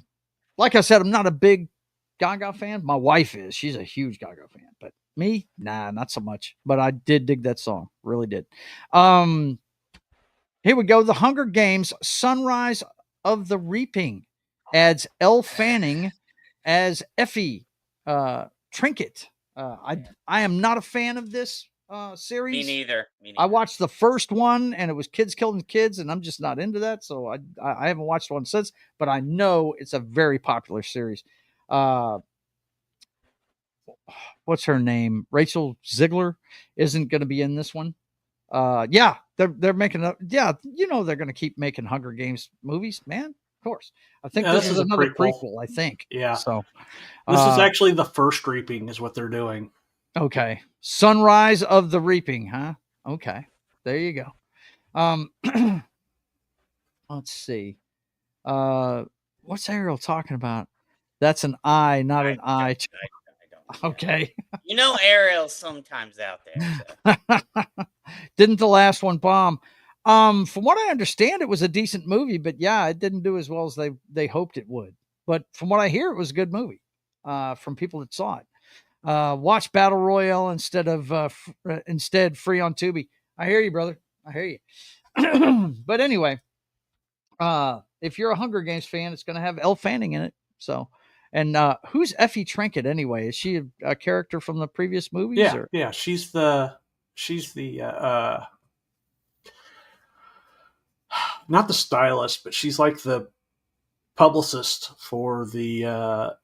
Like I said, I'm not a big Gaga fan. My wife is. She's a huge Gaga fan, but me, nah, not so much. But I did dig that song. Really did. Here we go. The Hunger Games: Sunrise of the Reaping adds Elle Fanning as Effie Trinket. I am not a fan of this series. Me neither. I watched the first one, and it was kids killing kids, and I'm just not into that. So I haven't watched one since. But I know it's a very popular series. What's her name? Rachel Ziegler isn't going to be in this one. Yeah, they're making they're going to keep making Hunger Games movies, man. Of course. I think this is another prequel, I think. Yeah. So this is actually the first reaping is what they're doing. Okay. Sunrise of the Reaping, huh? Okay. There you go. Let's see. What's Ariel talking about? That's an I, not an I. don't. Okay. Ariel's sometimes out there. So. Didn't the last one bomb? From what I understand, it was a decent movie, but yeah, it didn't do as well as they hoped it would. But from what I hear, it was a good movie. From people that saw it. Watch Battle Royale instead free on Tubi. I hear you, brother. I hear you. But anyway, if you're a Hunger Games fan, it's going to have Elle Fanning in it. So, and who's Effie Trinket anyway? Is she a character from the previous movies? Yeah, or? Yeah. She's the not the stylist, but she's like the publicist for the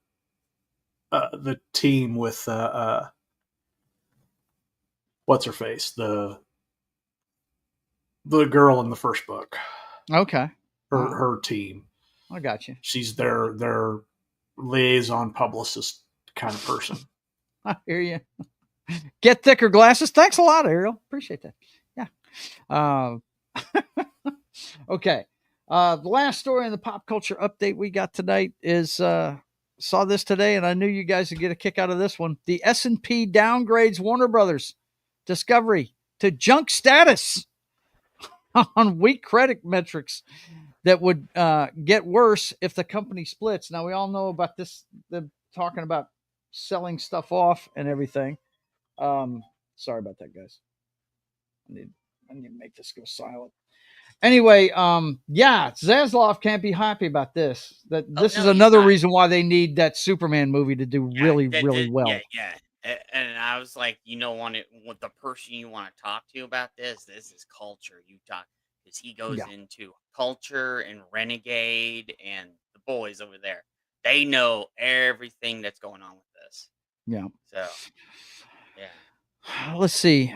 team with what's her face, the girl in the first book. Okay, her team. I got you. She's their liaison publicist kind of person. I hear you. Get thicker glasses. Thanks a lot, Ariel. Appreciate that. Yeah. Okay. The last story in the pop culture update we got tonight is saw this today, and I knew you guys would get a kick out of this one. The S&P downgrades Warner Brothers Discovery to junk status on weak credit metrics that would get worse if the company splits. Now, we all know about this. They're talking about selling stuff off and everything. Sorry about that, guys. I need to make this go silent. Anyway, Zaslav can't be happy about this. This is another reason why they need that Superman movie to do really well. Yeah. And I was like, what the person you want to talk to about this is Culture. You talk, because he goes into Culture and Renegade and the boys over there. They know everything that's going on with this. Yeah. So, yeah. Let's see.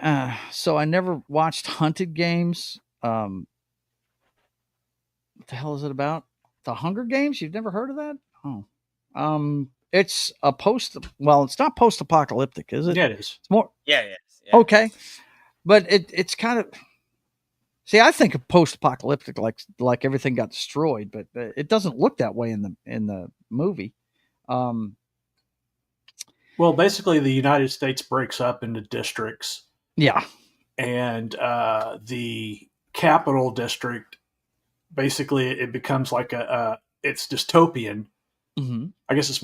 So I never watched Hunted Games. What the hell is it about? The Hunger Games? You've never heard of that? Oh. it's a it's not post-apocalyptic, is it? Yeah, it is. It's more Yeah, yeah. okay, but it's kind of. See, I think of post-apocalyptic like everything got destroyed, but it doesn't look that way in the movie. Well, basically, the United States breaks up into districts, Yeah, and the capital district, basically, it becomes like it's dystopian. mm-hmm. I guess it's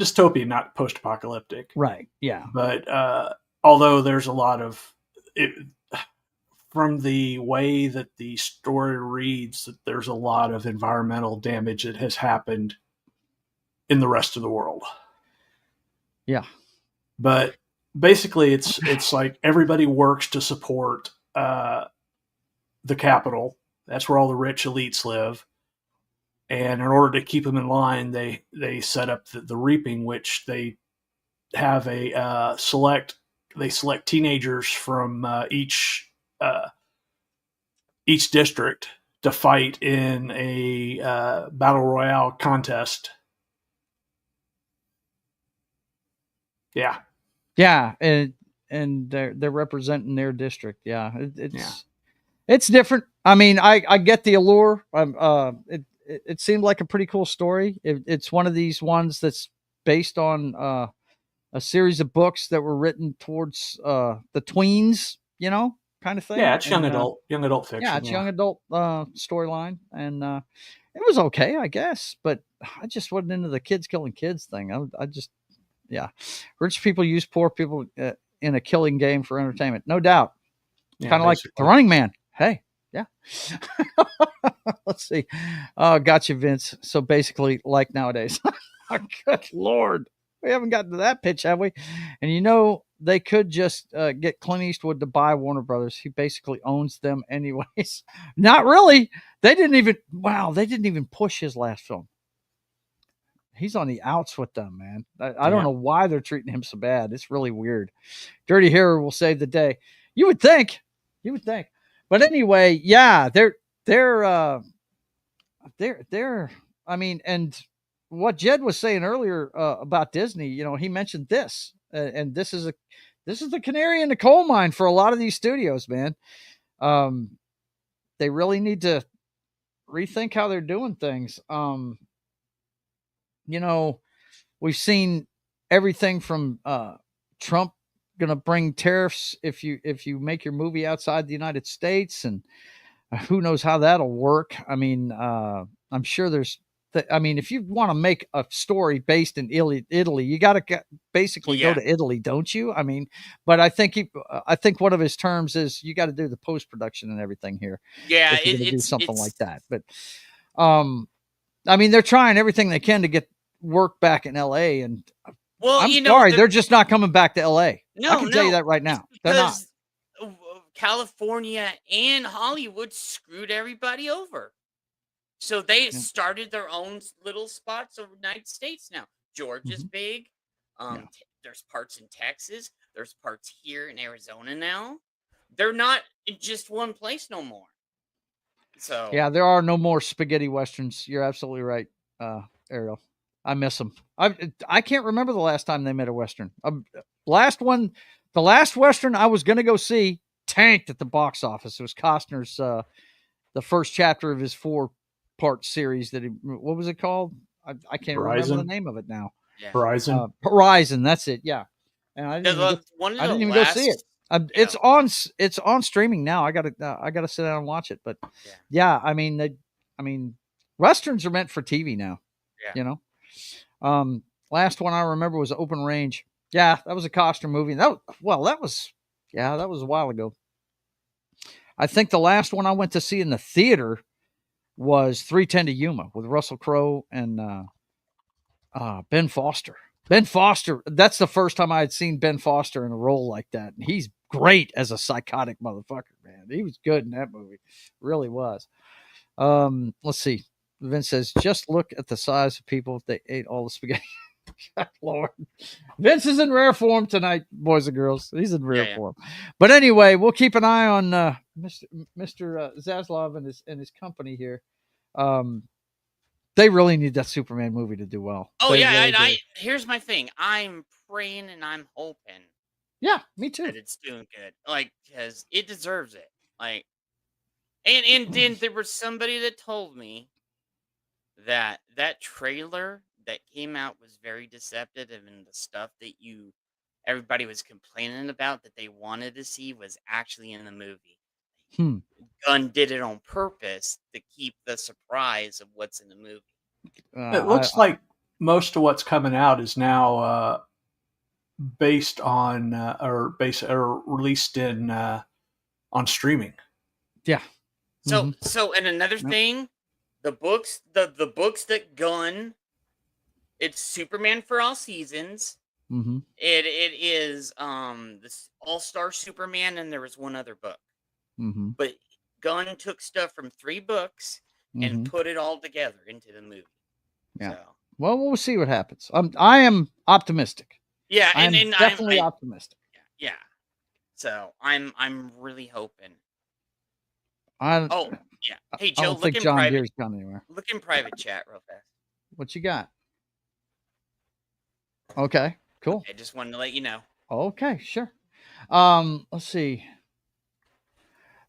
dystopian, not post-apocalyptic. Right. Yeah. But although there's a lot of it, from the way that the story reads, that there's a lot of environmental damage that has happened in the rest of the world. Yeah. But basically, it's like everybody works to support the capital. That's where all the rich elites live. And in order to keep them in line, they set up the reaping, which they have select teenagers from each district to fight in a battle royale contest. Yeah, Yeah, and they're representing their district. Yeah, it's different. I mean, I get the allure. It seemed like a pretty cool story. It's one of these ones that's based on a series of books that were written towards the tweens, kind of thing. Yeah, it's young adult fiction. Yeah, it's young adult storyline, and it was okay, I guess. But I just wasn't into the kids killing kids thing. I just, yeah, rich people use poor people in a killing game for entertainment, no doubt. Yeah, Kind of like the Running Man. Hey, yeah. Let's see. Oh, gotcha, Vince. So basically, like nowadays. Good Lord. We haven't gotten to that pitch, have we? And they could just get Clint Eastwood to buy Warner Brothers. He basically owns them anyways. Not really. They didn't even push his last film. He's on the outs with them, man. I don't know why they're treating him so bad. It's really weird. Dirty Harry will save the day. You would think. But anyway, yeah, they're I mean, and what Jed was saying earlier about Disney, he mentioned this, and this is the canary in the coal mine for a lot of these studios, man. They really need to rethink how they're doing things. We've seen everything from Trump going to bring tariffs if you make your movie outside the United States, and who knows how that'll work. I mean, I'm sure if you want to make a story based in Italy, you got to basically go to Italy, don't you? I mean, but I think one of his terms is you got to do the post-production and everything here. Yeah, if you're gonna do something like that. But, I mean, they're trying everything they can to get work back in LA, and I'm sorry, they're just not coming back to LA. I can tell you that right now. They're not. California and Hollywood screwed everybody over. So they started their own little spots over the United States now. Georgia's big. There's parts in Texas. There's parts here in Arizona now. They're not in just one place no more. So yeah, there are no more spaghetti westerns. You're absolutely right, Ariel. I miss them. I can't remember the last time they made a western. The last western I was going to go see tanked at the box office. It was Costner's the first chapter of his 4-part series what was it called? I can't remember the name of it now. Yeah. Horizon. That's it. Yeah. And I didn't even go see it. It's on streaming now. I gotta sit down and watch it. But yeah, I mean, westerns are meant for TV now. Yeah. Last one I remember was Open Range. Yeah, that was a Costner movie. That was a while ago. I think the last one I went to see in the theater was 3:10 to Yuma with Russell Crowe and Ben Foster. Ben Foster, that's the first time I had seen Ben Foster in a role like that. And he's great as a psychotic motherfucker, man. He was good in that movie. Really was. Let's see. Vince says, just look at the size of people. They ate all the spaghetti. God, Lord. Vince is in rare form tonight, boys and girls. He's in rare form. But anyway, we'll keep an eye on Mr. Zaslav and his company here. They really need that Superman movie to do well. Oh They yeah, really and do. I here's my thing. I'm praying and I'm hoping Yeah, me too. that it's doing good. Like, because it deserves it. Like, and then there was somebody that told me that that trailer that came out was very deceptive, and the stuff that everybody was complaining about that they wanted to see was actually in the movie. Hmm. Gunn did it on purpose to keep the surprise of what's in the movie. It looks like most of what's coming out is now based on or released in on streaming. Yeah. So and another thing, the books that Gunn, it's Superman for All Seasons. Mm-hmm. It is this All-Star Superman, and there was one other book. Mm-hmm. But Gunn took stuff from 3 books and put it all together into the movie. Yeah. So. Well, we'll see what happens. I am optimistic. Yeah, I'm and definitely optimistic. Yeah. So I'm really hoping. Yeah. Hey Joe, I don't think John Deere's gone anywhere. Look in private chat real fast. What you got? Okay, cool. I just wanted to let you know. Okay, sure. Let's see.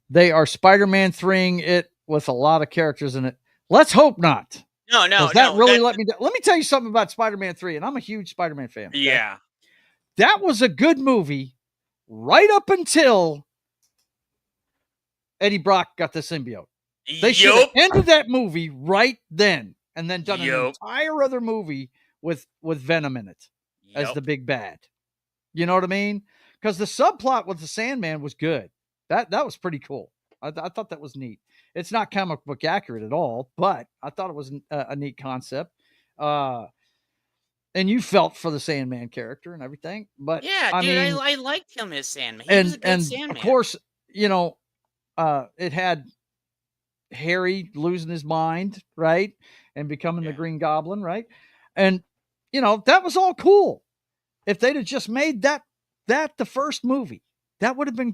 They are Spider-Man 3ing it with a lot of characters in it. Let's hope not. No. That really let me tell you something about Spider-Man 3, and I'm a huge Spider-Man fan. Okay? Yeah. That was a good movie right up until Eddie Brock got the symbiote. They should have ended that movie right then and then done an entire other movie with Venom in it as the big bad. You know what I mean? Because the subplot with the Sandman was good. That was pretty cool. I thought that was neat. It's not comic book accurate at all, but I thought it was a neat concept. And you felt for the Sandman character and everything. But yeah, I dude, mean, I liked him as Sandman. He was a good Sandman. Of course, you know, it had Harry losing his mind, right? And becoming the Green Goblin, right? And, you know, that was all cool. If they'd have just made that the first movie, that would have been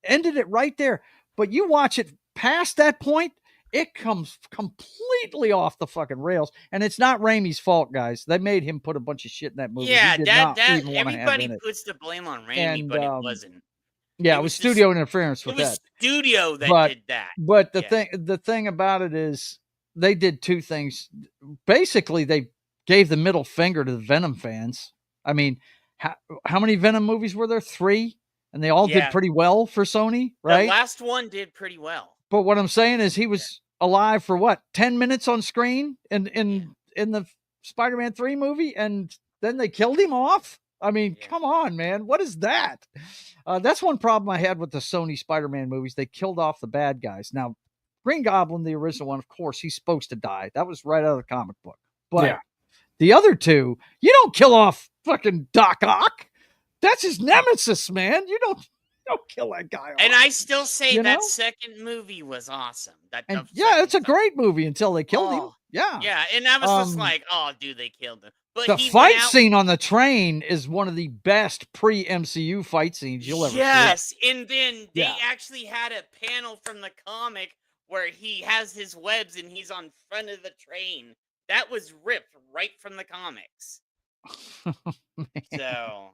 ended it right there. But you watch it past that point, it comes completely off the fucking rails. And it's not Raimi's fault, guys. They made him put a bunch of shit in that movie. Yeah, that everybody puts the blame on Raimi, but it wasn't. Yeah, it was studio interference with that. It was studio that did that. But the thing about it is they did 2 things. Basically, they gave the middle finger to the Venom fans. I mean, how many Venom movies were there? 3? And they all did pretty well for Sony, right? The last one did pretty well. But what I'm saying is he was alive for what, 10 minutes on screen in the Spider-Man 3 movie, and then they killed him off? I mean, come on, man. What is that? That's one problem I had with the Sony Spider-Man movies. They killed off the bad guys. Now, Green Goblin, the original one, of course, he's supposed to die. That was right out of the comic book. But the other 2, you don't kill off fucking Doc Ock. That's his nemesis, man. You don't kill that guy off. And I still say that second movie was awesome. It's a great movie until they killed him. Yeah. Yeah, and I was just like, oh, dude, they killed him. But the fight scene on the train is one of the best pre-MCU fight scenes you'll ever see. Yes, and then they actually had a panel from the comic where he has his webs and he's on front of the train. That was ripped right from the comics. So,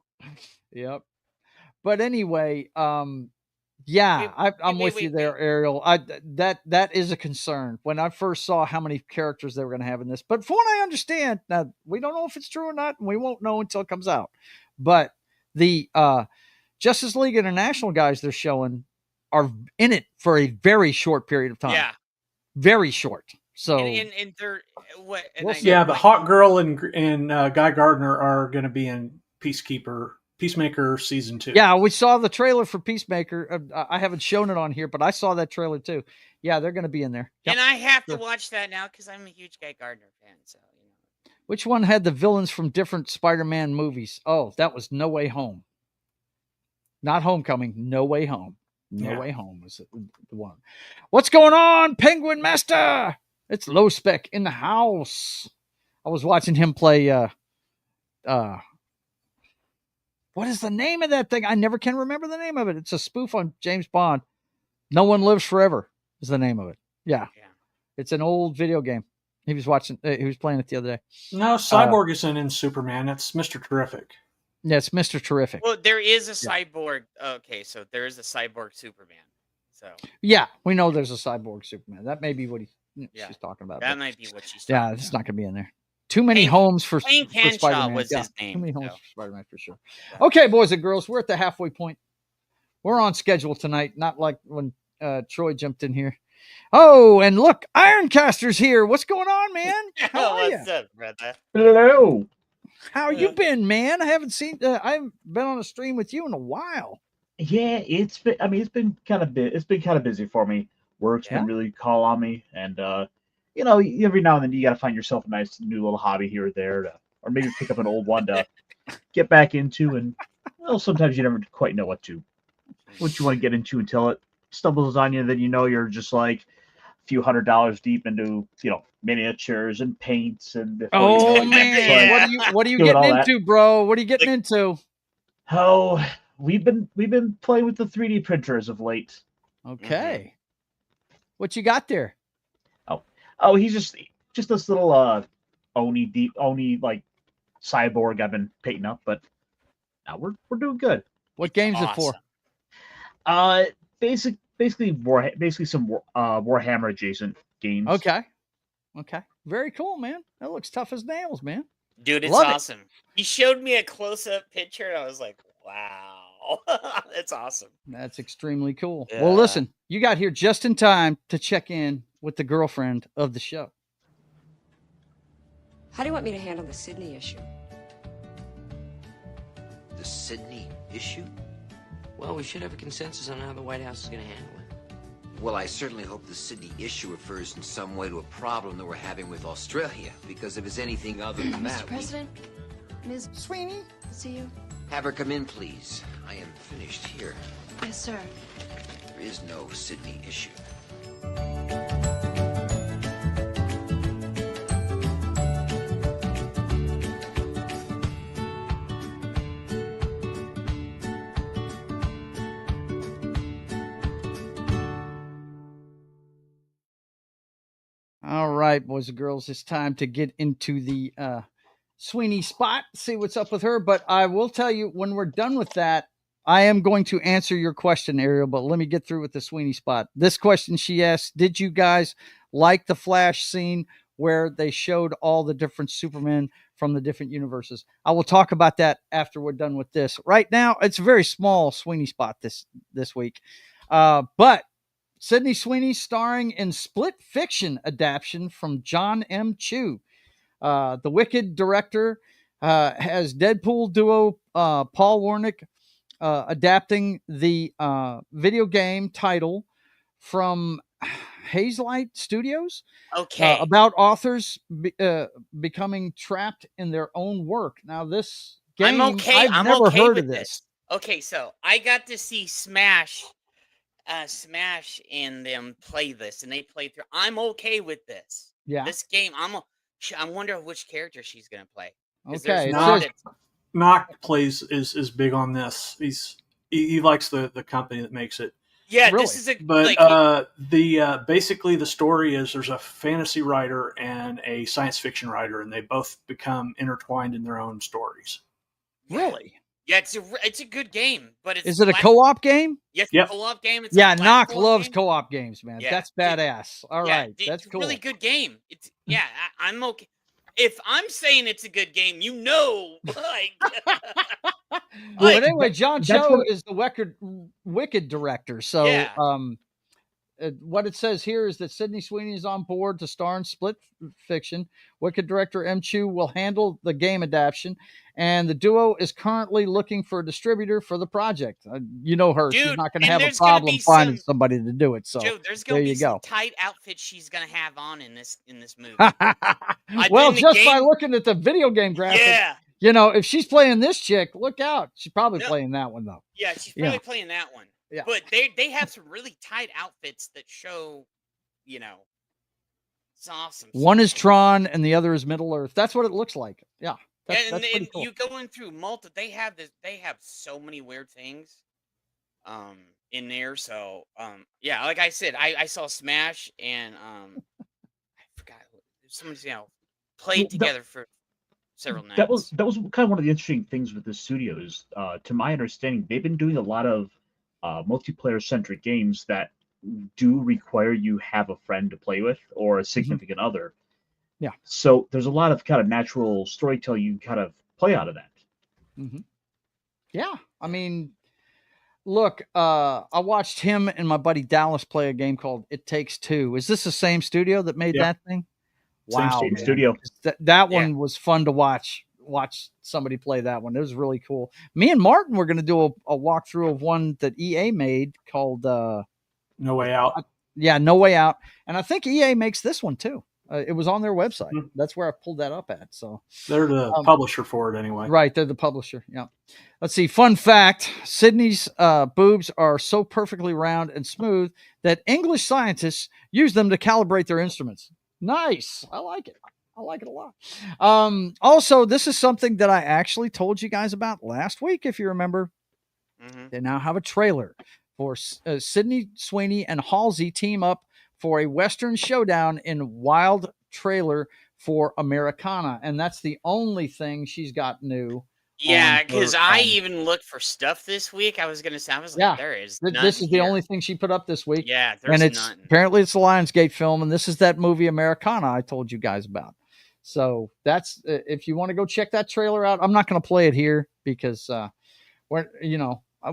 yep. But anyway, I'm with you there, Ariel. That is a concern. When I first saw how many characters they were going to have in this, but from what I understand, now we don't know if it's true or not, and we won't know until it comes out. But the Justice League International guys they're showing are in it for a very short period of time. Yeah, very short. So and they're what? And the Hawk Girl and Guy Gardner are going to be in Peacemaker season 2. Yeah, we saw the trailer for Peacemaker. I haven't shown it on here, but I saw that trailer too. Yeah, they're going to be in there. Yep. And I have to watch that now because I'm a huge Guy Gardner fan. So Which one had the villains from different Spider-Man movies? Oh, that was No Way Home. Not Homecoming. No Way Home. No Way Home was the one. What's going on, Penguin Master? It's Low Spec in the house. I was watching him play. What is the name of that thing? I never can remember the name of it. It's a spoof on James Bond. No One Lives Forever is the name of it. Yeah. It's an old video game. He was watching. He was playing it the other day. No, Cyborg isn't in Superman. It's Mr. Terrific. Yeah, it's Mr. Terrific. Well, there is a cyborg. Okay, so there is a cyborg Superman. So Yeah, we know there's a cyborg Superman. That may be what she's talking about. that but might be what she's. yeah, talking it's about. not going to be in there. Too many homes for Canshaw Spider-Man. was his Too name. many homes so. for Spider-Man for sure. Okay, boys and girls, we're at the halfway point. We're on schedule tonight, not like when Troy jumped in here. Oh, and look, Ironcaster's here. What's going on, man? How are you? What's up, brother? Hello. How you been, man? I haven't been on a stream with you in a while. Yeah, it's been. I mean, it's been kind of busy for me. Work's been really call on me, and you know, every now and then you got to find yourself a nice new little hobby here or there, or maybe pick up an old one to get back into. And well, sometimes you never quite know what you want to get into until it stumbles on you. Then you know you're just like a few $100s deep into miniatures and paints and. Oh man, what are you getting into, bro? What are you getting into? Oh, we've been playing with the 3D printer as of late. Okay. What you got there? Oh, he's just this little Oni like cyborg I've been painting up, but now we're doing good. What game's it for? Basically some Warhammer adjacent games. Okay. Very cool, man. That looks tough as nails, man. Dude, it's awesome. He showed me a close-up picture, and I was like, wow. That's awesome. That's extremely cool. Yeah. Well, listen, you got here just in time to check in with the girlfriend of the show. How do you want me to handle the Sydney issue? The Sydney issue? Well, we should have a consensus on how the White House is going to handle it. Well, I certainly hope the Sydney issue refers in some way to a problem that we're having with Australia, because if it's anything other than that... Mr. President, Ms. Sweeney? See you. Have her come in, please. I am finished here. Yes, sir. There is no Sydney issue. All right, boys and girls, it's time to get into the Sweeney Spot, see what's up with her. But I will tell you, when we're done with that, I am going to answer your question, Ariel, but let me get through with the Sweeney Spot. This question she asked, did you guys like the Flash scene where they showed all the different Supermen from the different universes? I will talk about that after we're done with this. Right now, it's a very small Sweeney Spot this week. But Sydney Sweeney starring in split fiction adaptation from John M. Chu. The Wicked director has Deadpool duo Paul Wernick adapting the video game title from Hazelight Studios. Okay. About authors becoming trapped in their own work. Now, this game, I've never heard of this. Okay, so I got to see Smash and them play this, and they play through. I'm okay with this. Yeah. This game, I wonder which character she's gonna play. Okay. Knock is big on this. He likes the company that makes it. Yeah, really? This is a. But basically the story is there's a fantasy writer and a science fiction writer, and they both become intertwined in their own stories. Really? Yeah, it's a good game, but is it a co-op game? Yes, yep. Co-op game. It's Knock loves co-op games, man. Yeah. That's badass. All right, that's cool. It's a really good game. I'm okay. If I'm saying it's a good game, like. But anyway, John Cho is the Wicked director. So, what it says here is that Sydney Sweeney is on board to star in split fiction. Wicked director M. Chu will handle the game adaptation, and the duo is currently looking for a distributor for the project. You know her; she's not going to have a problem finding somebody to do it. So, there's going to be some tight outfits she's going to have on in this movie. Well, just by looking at the video game graphics, if she's playing this chick, look out. She's probably playing that one though. Yeah, she's probably playing that one. Yeah. But they have some really tight outfits that show, it's awesome. One is Tron and the other is Middle Earth. That's what it looks like. Yeah. That's pretty cool. You going through they have so many weird things in there. So like I said, I saw Smash and I forgot someone's played together for several nights. That was kind of one of the interesting things with this studio is, to my understanding, they've been doing a lot of multiplayer centric games that do require you have a friend to play with or a significant other. Yeah. So there's a lot of kind of natural storytelling you kind of play out of that. Yeah, I mean, look, I watched him and my buddy Dallas play a game called It Takes Two. Is this the same studio that made that thing? Wow, Same man. studio. That one was fun to watch somebody play that one. It was really cool. Me and Martin were going to do a walkthrough of one that EA made called No Way Out. Yeah, No Way Out. And I think EA makes this one too. It was on their website. That's where I pulled that up at. So they're the publisher for it anyway. Right, they're the publisher. Yeah. Let's see. Fun fact: Sydney's boobs are so perfectly round and smooth that English scientists use them to calibrate their instruments. Nice. I like it. I like it a lot. Also, this is something that I actually told you guys about last week, if you remember. They now have a trailer for Sydney Sweeney and Halsey team up for a Western showdown in wild trailer for Americana. And that's the only thing she's got new. Yeah, because I even looked for stuff this week. I was like, there is none This is the here. only thing she put up this week. Yeah, there's none. Apparently it's a Lionsgate film, and this is that movie Americana I told you guys about. So that's, if you want to go check that trailer out, I'm not going to play it here because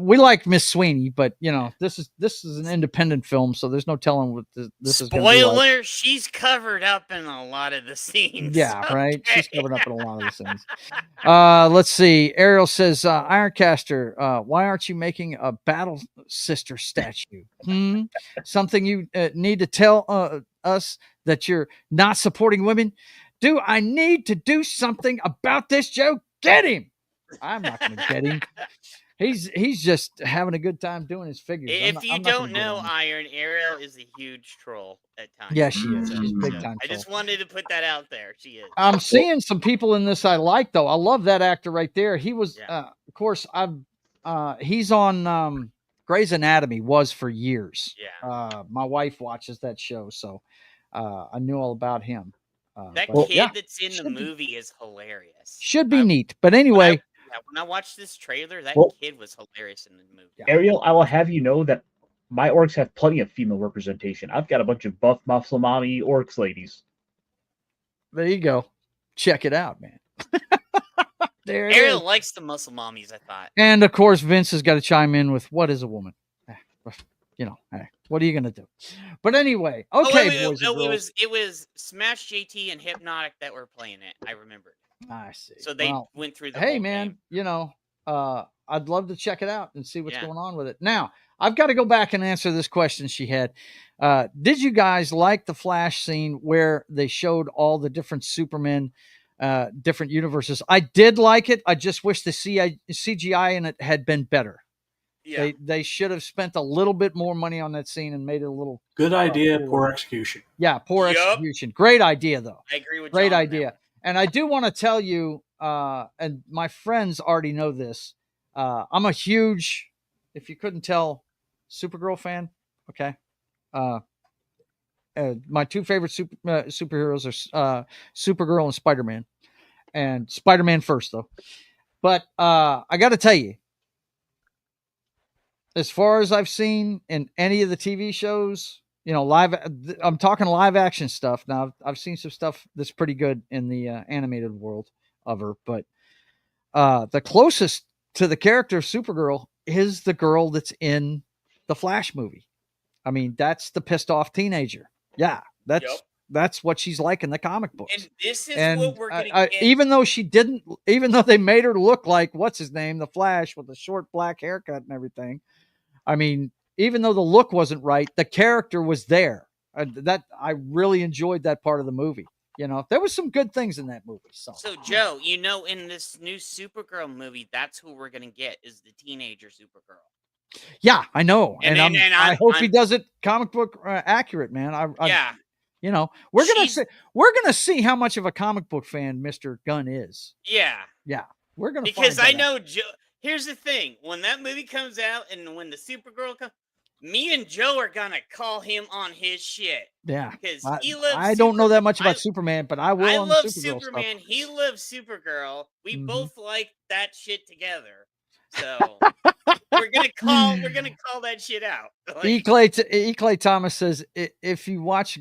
we like Miss Sweeney, but this is an independent film, so there's no telling what this is going to be like. Spoiler: she's covered up in a lot of the scenes. Yeah, right. She's covered up in a lot of the scenes. Let's see. Ariel says, Ironcaster, why aren't you making a Battle Sister statue? Something you need to tell us that you're not supporting women? Do I need to do something about this, Joe? Get him! I'm not going to get him. He's just having a good time doing his figures. If you don't know, Iron, Ariel is a huge troll at times. Yeah, she is. She's big time. I just wanted to put that out there. She is. I'm seeing some people in this I like though. I love that actor right there. He was, of course, he's on Grey's Anatomy. Was for years. Yeah. My wife watches that show, so I knew all about him. That kid that's in the movie is hilarious. Should be neat, but anyway. When I watched this trailer, that kid was hilarious in the movie. Ariel, I will have you know that my orcs have plenty of female representation. I've got a bunch of buff, muscle mommy orcs ladies. There you go. Check it out, man. There Ariel likes the muscle mommies, I thought. And of course, Vince has got to chime in with what is a woman? What are you going to do? But anyway, okay, boys and girls. It was Smash JT and Hypnotic that were playing it. I remembered. I see. So they went through the whole game. Man, I'd love to check it out and see what's going on with it. Now, I've got to go back and answer this question she had. Did you guys like the Flash scene where they showed all the different Supermen, different universes? I did like it. I just wish the CGI in it had been better. Yeah. They should have spent a little bit more money on that scene and made it a little good idea, poor execution. Yeah, poor execution. Great idea though. I agree with Great John idea. And I do want to tell you, and my friends already know this, I'm a huge, if you couldn't tell, Supergirl fan. Okay. My two favorite superheroes are Supergirl and Spider-Man. And Spider-Man first, though. But I got to tell you, as far as I've seen in any of the TV shows, I'm talking live action stuff. Now, I've seen some stuff that's pretty good in the animated world of her, but the closest to the character of Supergirl is the girl that's in the Flash movie. I mean, that's the pissed off teenager. Yeah, that's what she's like in the comic books. And this is what we're going to get. Even though they made her look like, what's his name, the Flash with the short black haircut and everything. I mean, even though the look wasn't right, the character was there. That I really enjoyed that part of the movie. There was some good things in that movie. So Joe, in this new Supergirl movie, that's who we're going to get is the teenager Supergirl. Yeah, I know. And I hope he does it comic book accurate, man. We're going to see how much of a comic book fan Mr. Gunn is. Yeah. Yeah. We're going to Because I know Joe. Here's the thing. When that movie comes out and when the Supergirl comes, Me and Joe are gonna call him on his shit Yeah. because I, he loves. I don't know that much about I, Superman, but I will I on the love Supergirl Superman. stuff. He loves Supergirl. We Mhm. both like that shit together. So we're gonna call that shit out. E. Clay Thomas says if you watch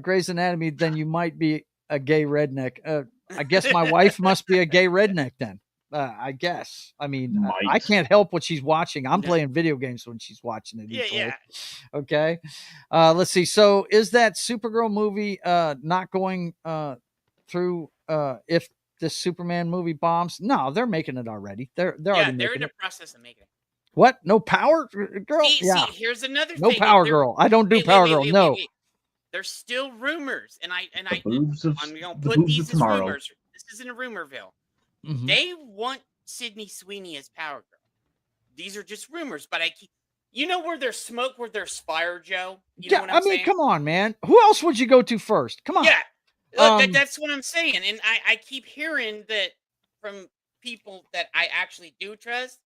Grey's Anatomy, then you might be a gay redneck. I guess my wife must be a gay redneck then. I guess. I mean, I Might. can't help what she's watching. I'm No. playing video games when she's watching it. Yeah, usually. yeah. Okay. Let's see. So is that Supergirl movie not going through if this Superman movie bombs? No, they're making it already. They're Yeah, already they're making in the it. process of making it. What? No Power Girl? Yeah. See, here's another No thing. Power Girl. I don't do Wait, Power Girl. No. There's still rumors, and The boobs of I'm gonna the put boobs these of as tomorrow. rumors. This isn't a rumorville. Mhm. They want Sydney Sweeney as Power Girl. These are just rumors, but you know where there's smoke, where there's fire, Joe. You know Yeah, what I'm saying? come on, man. Who else would you go to first? Come on. Yeah, that's what I'm saying, and I keep hearing that from people that I actually do trust.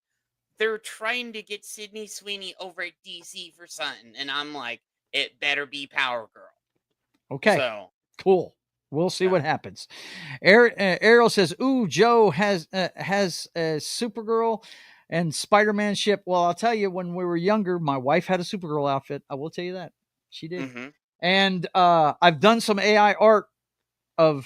They're trying to get Sydney Sweeney over at DC for something, and I'm like, it better be Power Girl. Okay. So cool. We'll see what happens. Ariel says, "Ooh, Joe has a Supergirl and Spider-Man ship." Well, I'll tell you, when we were younger, my wife had a Supergirl outfit. I will tell you that she did. Mm-hmm. And I've done some AI art of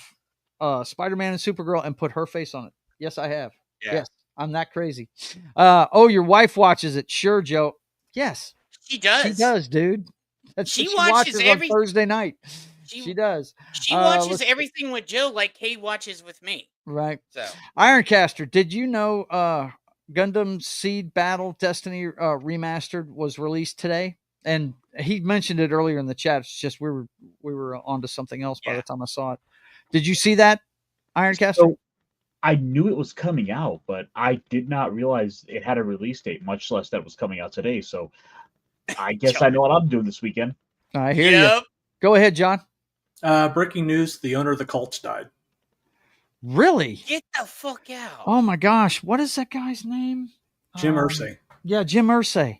Spider-Man and Supergirl and put her face on it. Yes, I have. Yeah. Yes, I'm that crazy. Oh, your wife watches it. Sure, Joe. Yes, she does. She does, dude. That's she what watches on Thursday night. She does. She watches everything with Joe like Kay watches with me. Right. So Ironcaster, did you know Gundam Seed Battle Destiny Remastered was released today? And he mentioned it earlier in the chat. It's just we were onto something else by the time I saw it. Did you see that, Ironcaster? So I knew it was coming out, but I did not realize it had a release date, much less that it was coming out today. So I guess I know what I'm doing this weekend. I hear you. Go ahead, John. Breaking news: the owner of the Colts died. Really? Get the fuck out! Oh my gosh, what is that guy's name? Jim Irsay. Yeah, Jim Irsay.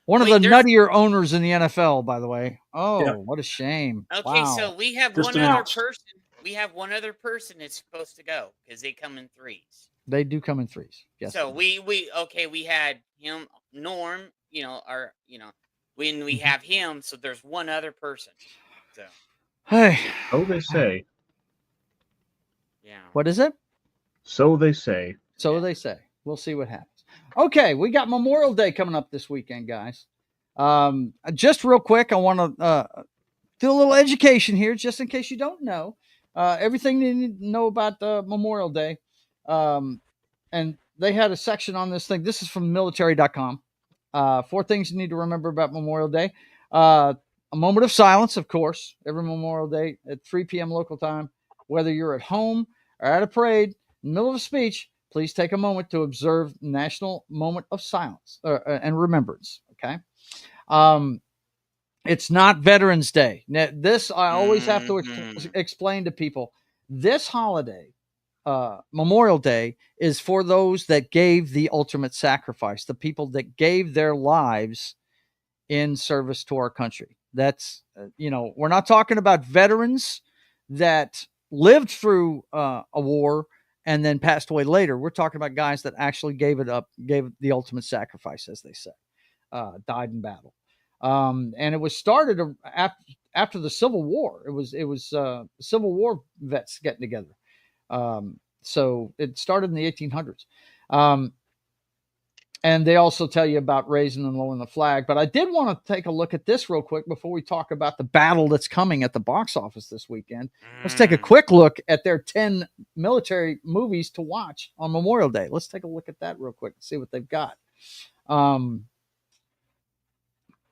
One of the nuttier owners in the NFL, by the way. Oh, what a shame! Okay, wow. so we have Just one other announced. person. We have one other person that's supposed to go because they come in threes. They do come in threes. Yes. So we had him, Norm. When we have him, so there's one other person. So. Hey. So they say. Yeah. What is it? So they say. So they say. We'll see what happens. Okay, we got Memorial Day coming up this weekend, guys. Just real quick, I want to do a little education here, just in case you don't know. Everything you need to know about Memorial Day. And they had a section on this thing. This is from military.com. 4 things you need to remember about Memorial Day. A moment of silence, of course, every Memorial Day at 3 p.m. local time. Whether you're at home or at a parade, in the middle of a speech, please take a moment to observe National Moment of Silence and Remembrance. Okay. It's not Veterans Day. Now, this I always have to explain to people. This holiday, Memorial Day, is for those that gave the ultimate sacrifice, the people that gave their lives in service to our country. That's, we're not talking about veterans that lived through a war and then passed away later. We're talking about guys that actually gave it up, gave the ultimate sacrifice, as they say, died in battle. And it was started after the Civil War. It was Civil War vets getting together. So it started in the 1800s. And they also tell you about raising and lowering the flag. But I did want to take a look at this real quick before we talk about the battle that's coming at the box office this weekend. Let's take a quick look at their 10 military movies to watch on Memorial Day. Let's take a look at that real quick and see what they've got.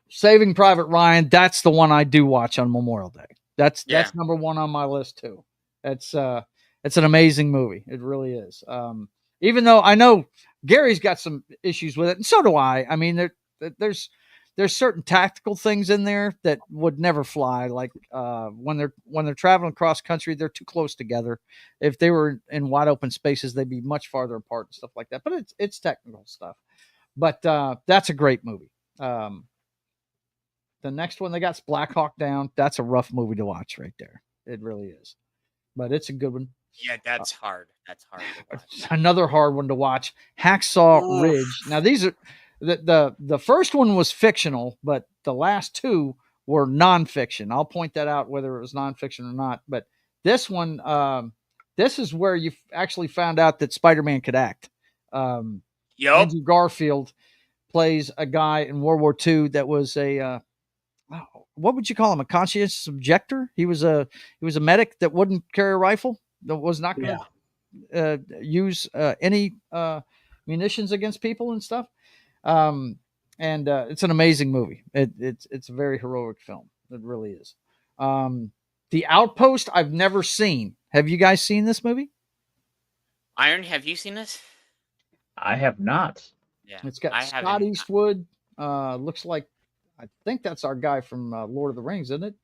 Saving Private Ryan, that's the one I do watch on Memorial Day. That's number 1 on my list too. It's an amazing movie. It really is. Even though I know Gary's got some issues with it, and so do I. I mean, there's certain tactical things in there that would never fly. Like when they're traveling across country, they're too close together. If they were in wide open spaces, they'd be much farther apart and stuff like that. But it's technical stuff. But that's a great movie. The next one they got's Black Hawk Down. That's a rough movie to watch right there. It really is, but it's a good one. Yeah, that's hard. That's hard to watch. Another hard one to watch, Hacksaw Oof. Ridge. Now these are the first one was fictional, but the last two were nonfiction. I'll point that out whether it was nonfiction or not. But this one, this is where you actually found out that Spider-Man could act. Yep. Andrew Garfield plays a guy in World War II that was a what would you call him? A conscientious objector. He was a medic that wouldn't carry a rifle. That was not going to use any munitions against people and stuff. And it's an amazing movie. It's a very heroic film. It really is. The Outpost I've never seen. Have you guys seen this movie? Iron, have you seen this? I have not. Yeah, It's got I Scott haven't. Eastwood. Looks like, I think that's our guy from Lord of the Rings, isn't it?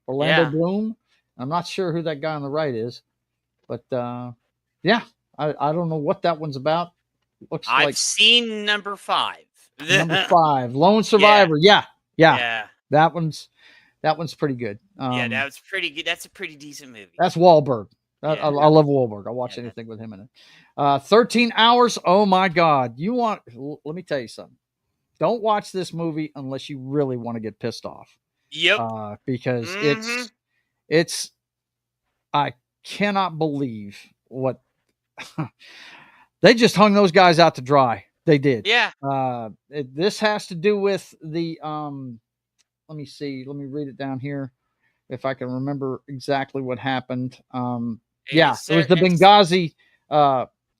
Orlando Yeah. Bloom. I'm not sure who that guy on the right is, but yeah, I don't know what that one's about. Looks I've like seen number 5. number 5, Lone Survivor. Yeah. Yeah. That one's pretty good. Yeah, that was pretty good. That's a pretty decent movie. That's Wahlberg. I Yeah. love Wahlberg. I'll watch anything with him in it. 13 Hours. Oh my God. Let me tell you something. Don't watch this movie unless you really want to get pissed off. Yep. Because Mhm. it's, I cannot believe what they just hung those guys out to dry. They did. Yeah. This has to do with the, let me see. Let me read it down here if I can remember exactly what happened. It was the Benghazi.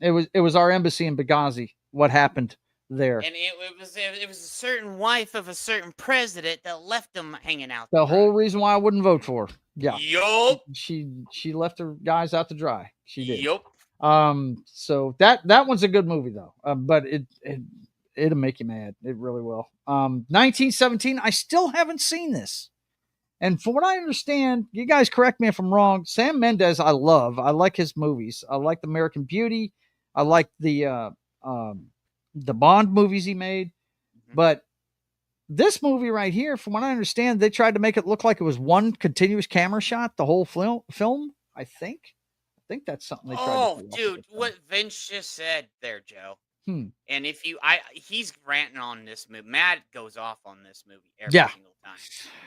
It was our embassy in Benghazi. What happened there? And it was a certain wife of a certain president that left them hanging out. The whole reason why I wouldn't vote for her. Yeah. Yup. She left her guys out to dry. She did. Yup. So that one's a good movie though. But it'll make you mad. It really will. 1917. I still haven't seen this. And from what I understand, you guys correct me if I'm wrong. Sam Mendes, I love. I like his movies. I like American Beauty. I like the Bond movies he made. But this movie right here, from what I understand, they tried to make it look like it was one continuous camera shot, the whole film. I think that's something they tried to Oh, pull off dude, with this what Vince just said there, Joe. film. And if he's ranting on this movie. Matt goes off on this movie every Yeah. single time.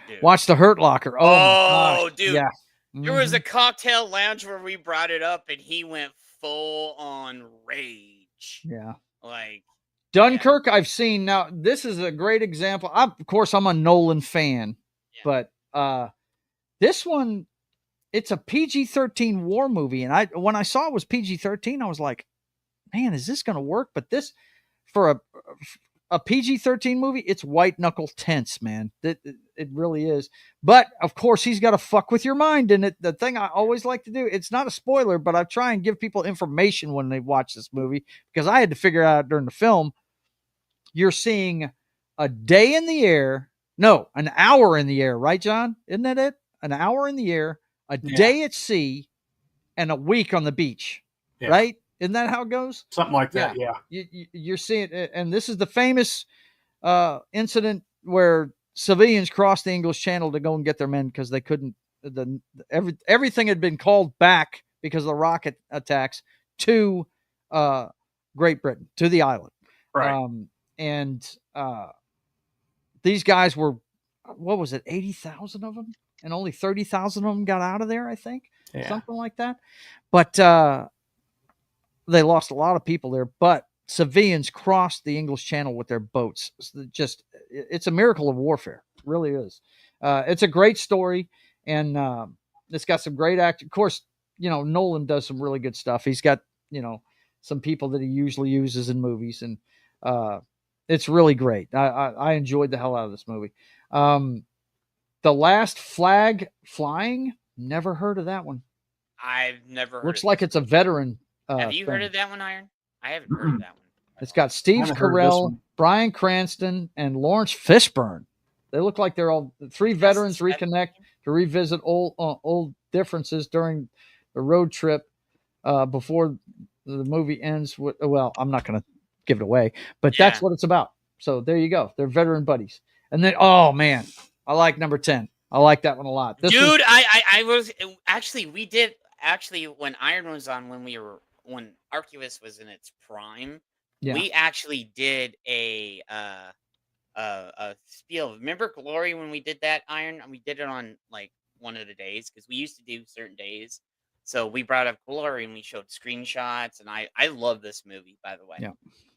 Dude. Watch The Hurt Locker. Oh, my gosh. dude. Yeah. There was a Mhm. cocktail lounge where we brought it up and he went full on rage. Yeah. Like, Dunkirk, I've seen. Now, this is a great example. Of course, I'm a Nolan fan, but this one, it's a PG-13 war movie. And when I saw it was PG-13, I was like, man, is this going to work? But this, for a PG-13 movie, it's white knuckle tense, man. It really is. But of course, he's got to fuck with your mind. And the thing I always like to do, it's not a spoiler, but I try and give people information when they watch this movie because I had to figure out during the film. You're seeing a day in the air. No, an hour in the air, right, John? Isn't that it? An hour in the air, a day at sea, and a week on the beach, right? Isn't that how it goes? Something like that, yeah. You're seeing it, and this is the famous incident where civilians crossed the English Channel to go and get their men because they couldn't. Everything had been called back because of the rocket attacks to Great Britain, to the island. Right. And these guys were, what was it, 80,000 of them? And only 30,000 of them got out of there, I think. Yeah. Something like that. But they lost a lot of people there. But civilians crossed the English Channel with their boats. It's a miracle of warfare. It really is. It's a great story. And it's got some great acting. Of course, Nolan does some really good stuff. He's got, some people that he usually uses in movies. And it's really great. I enjoyed the hell out of this movie. The Last Flag Flying. Never heard of that one. I've never heard Looks of like this it's a veteran. Have you heard thing. of that one, Iron? I haven't heard of that one. It's got Steve Haven't heard of this Carell, one. Bryan Cranston, and Lawrence Fishburne. They look like they're all three veterans reconnect to revisit old differences during the road trip before the movie ends. Well, I'm not going to give it away, but that's what it's about. So there you go. They're veteran buddies. And then, oh man, I like number 10. I like that one a lot. This Dude, was, I was actually we did actually when Iron was on when Arcubus was in its prime, yeah, we actually did a spiel. Remember Glory when we did that Iron? And we did it on like one of the days because we used to do certain days. So we brought up Glory and we showed screenshots, and I love this movie, by the way. Yeah.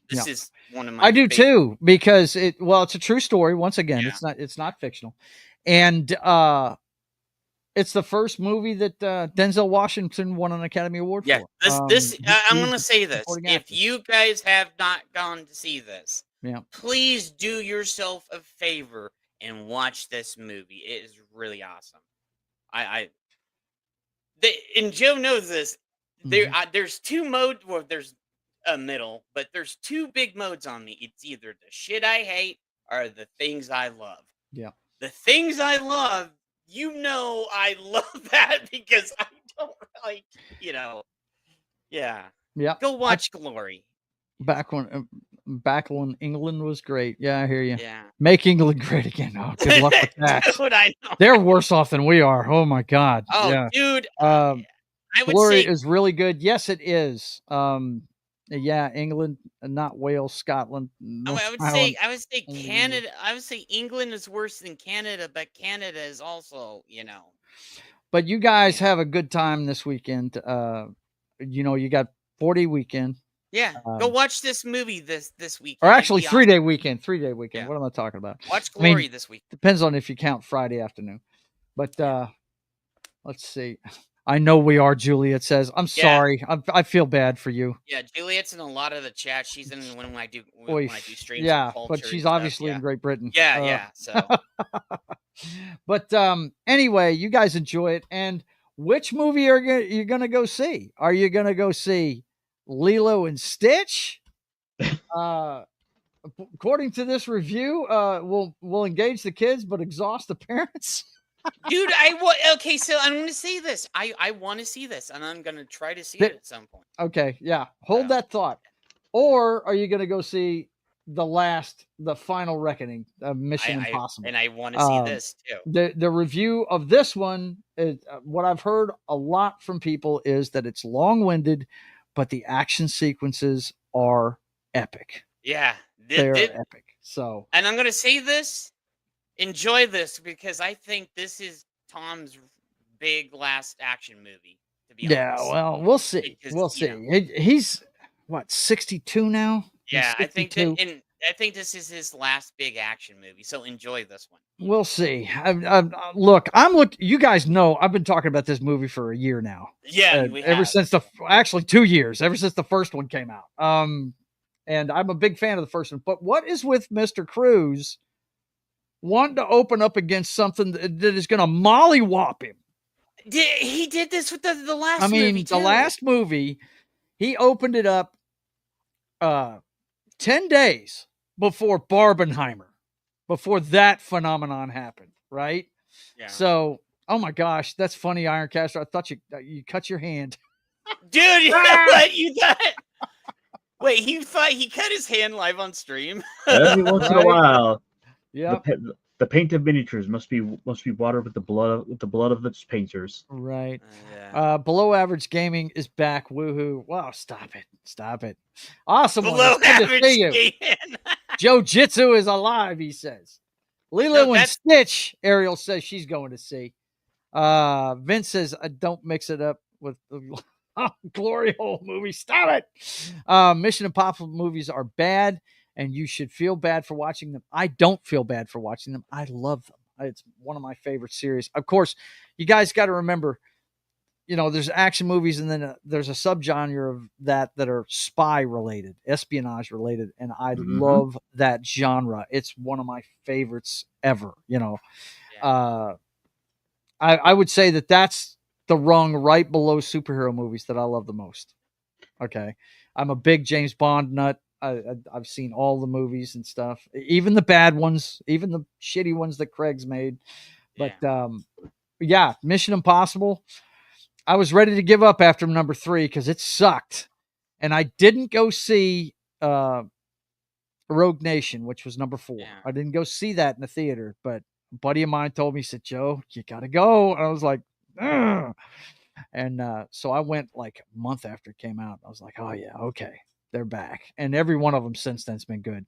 This Yeah. is one of my I do favorite. too, because it's a true story. Once again, Yeah. it's not fictional. And it's the first movie that Denzel Washington won an Academy Award Yeah, for. I'm he gonna was say the this. supporting If actor. you guys have not gone to see this, Yeah. please do yourself a favor and watch this movie. It is really awesome. And Joe knows this. There's two modes. Well, there's a middle, but there's two big modes on me. It's either the shit I hate or the things I love. Yeah. The things I love, I love that because I don't like, yeah. Yeah. Go watch Glory. Back when England was great. Yeah, I hear you. Yeah. Make England great again. Oh, good luck with that. Dude, I know. They're worse off than we are. Oh my God. Oh, yeah. dude. I would Glory say is really good. Yes, it is. Yeah, England, not Wales, Scotland. I would say Canada. I would say England is worse than Canada, but Canada is also, But you guys have a good time this weekend. You got 40 weekend. Yeah, go watch this movie this weekend. Or actually, It'd be 3-day weekend. 3-day weekend. Yeah. What am I talking about? Watch Glory this week. Depends on if you count Friday afternoon. But let's see. I know we are, Juliet says. I'm sorry. I feel bad for you. Yeah, Juliet's in a lot of the chat. She's in when I do streams. Yeah, of culture but she's and stuff, obviously yeah. in Great Britain. Yeah. So, but anyway, you guys enjoy it. And which movie are you gonna go see? Are you gonna go see Lilo and Stitch? According to this review, we'll engage the kids but exhaust the parents. dude, okay. So I'm going to say this. I want to see this, and I'm going to try to see it at some point. Okay, yeah. Hold that thought. Or are you going to go see the final reckoning of Mission Impossible? And I want to see this too. The review of this one, what I've heard a lot from people is that it's long-winded, but the action sequences are epic. Yeah, they're epic. So, and I'm going to say this. Enjoy this because I think this is Tom's big last action movie. To be honest. Yeah, well, we'll see. We'll see. He's what, 62 now? Yeah, I think this is his last big action movie. So enjoy this one. We'll see. Look, you guys know I've been talking about this movie for a year now. Yeah, ever since 2 years, ever since the first one came out. And I'm a big fan of the first one. But what is with Mr. Cruise wanting to open up against something that is going to mollywop him? He did this with the last movie. I mean, the last movie, he opened it up 10 days before Barbenheimer, before that phenomenon happened, right? Yeah. So, oh my gosh, that's funny, Ironcaster. I thought you cut your hand. Dude, you know what? You got it. Wait, he cut his hand live on stream? Every once in a while. Yeah. The paint of miniatures must be watered with the blood of its painters. Right. Below Average Gaming is back. Woohoo! Wow, stop it. Awesome. Below Average Gaming. Joe Jitsu is alive. He says. Lilo and Stitch. Ariel says she's going to see. Vince says, "Don't mix it up with the glory hole movie. Stop it." Mission Impossible movies are bad, and you should feel bad for watching them. I don't feel bad for watching them. I love them. It's one of my favorite series. Of course, you guys got to remember, there's action movies, and then there's a subgenre of that are spy related, espionage related, and I love that genre. It's one of my favorites ever. I would say that's the rung right below superhero movies that I love the most. Okay, I'm a big James Bond nut. I've seen all the movies and stuff, even the bad ones, even the shitty ones that Craig's made. But yeah, Mission Impossible. I was ready to give up after number 3 because it sucked, and I didn't go see Rogue Nation, which was number 4. Yeah. I didn't go see that in the theater, but a buddy of mine told me, he said, Joe, you got to go. And I was like, ugh. And so I went like a month after it came out. I was like, oh, yeah, okay, they're back. And every one of them since then's been good.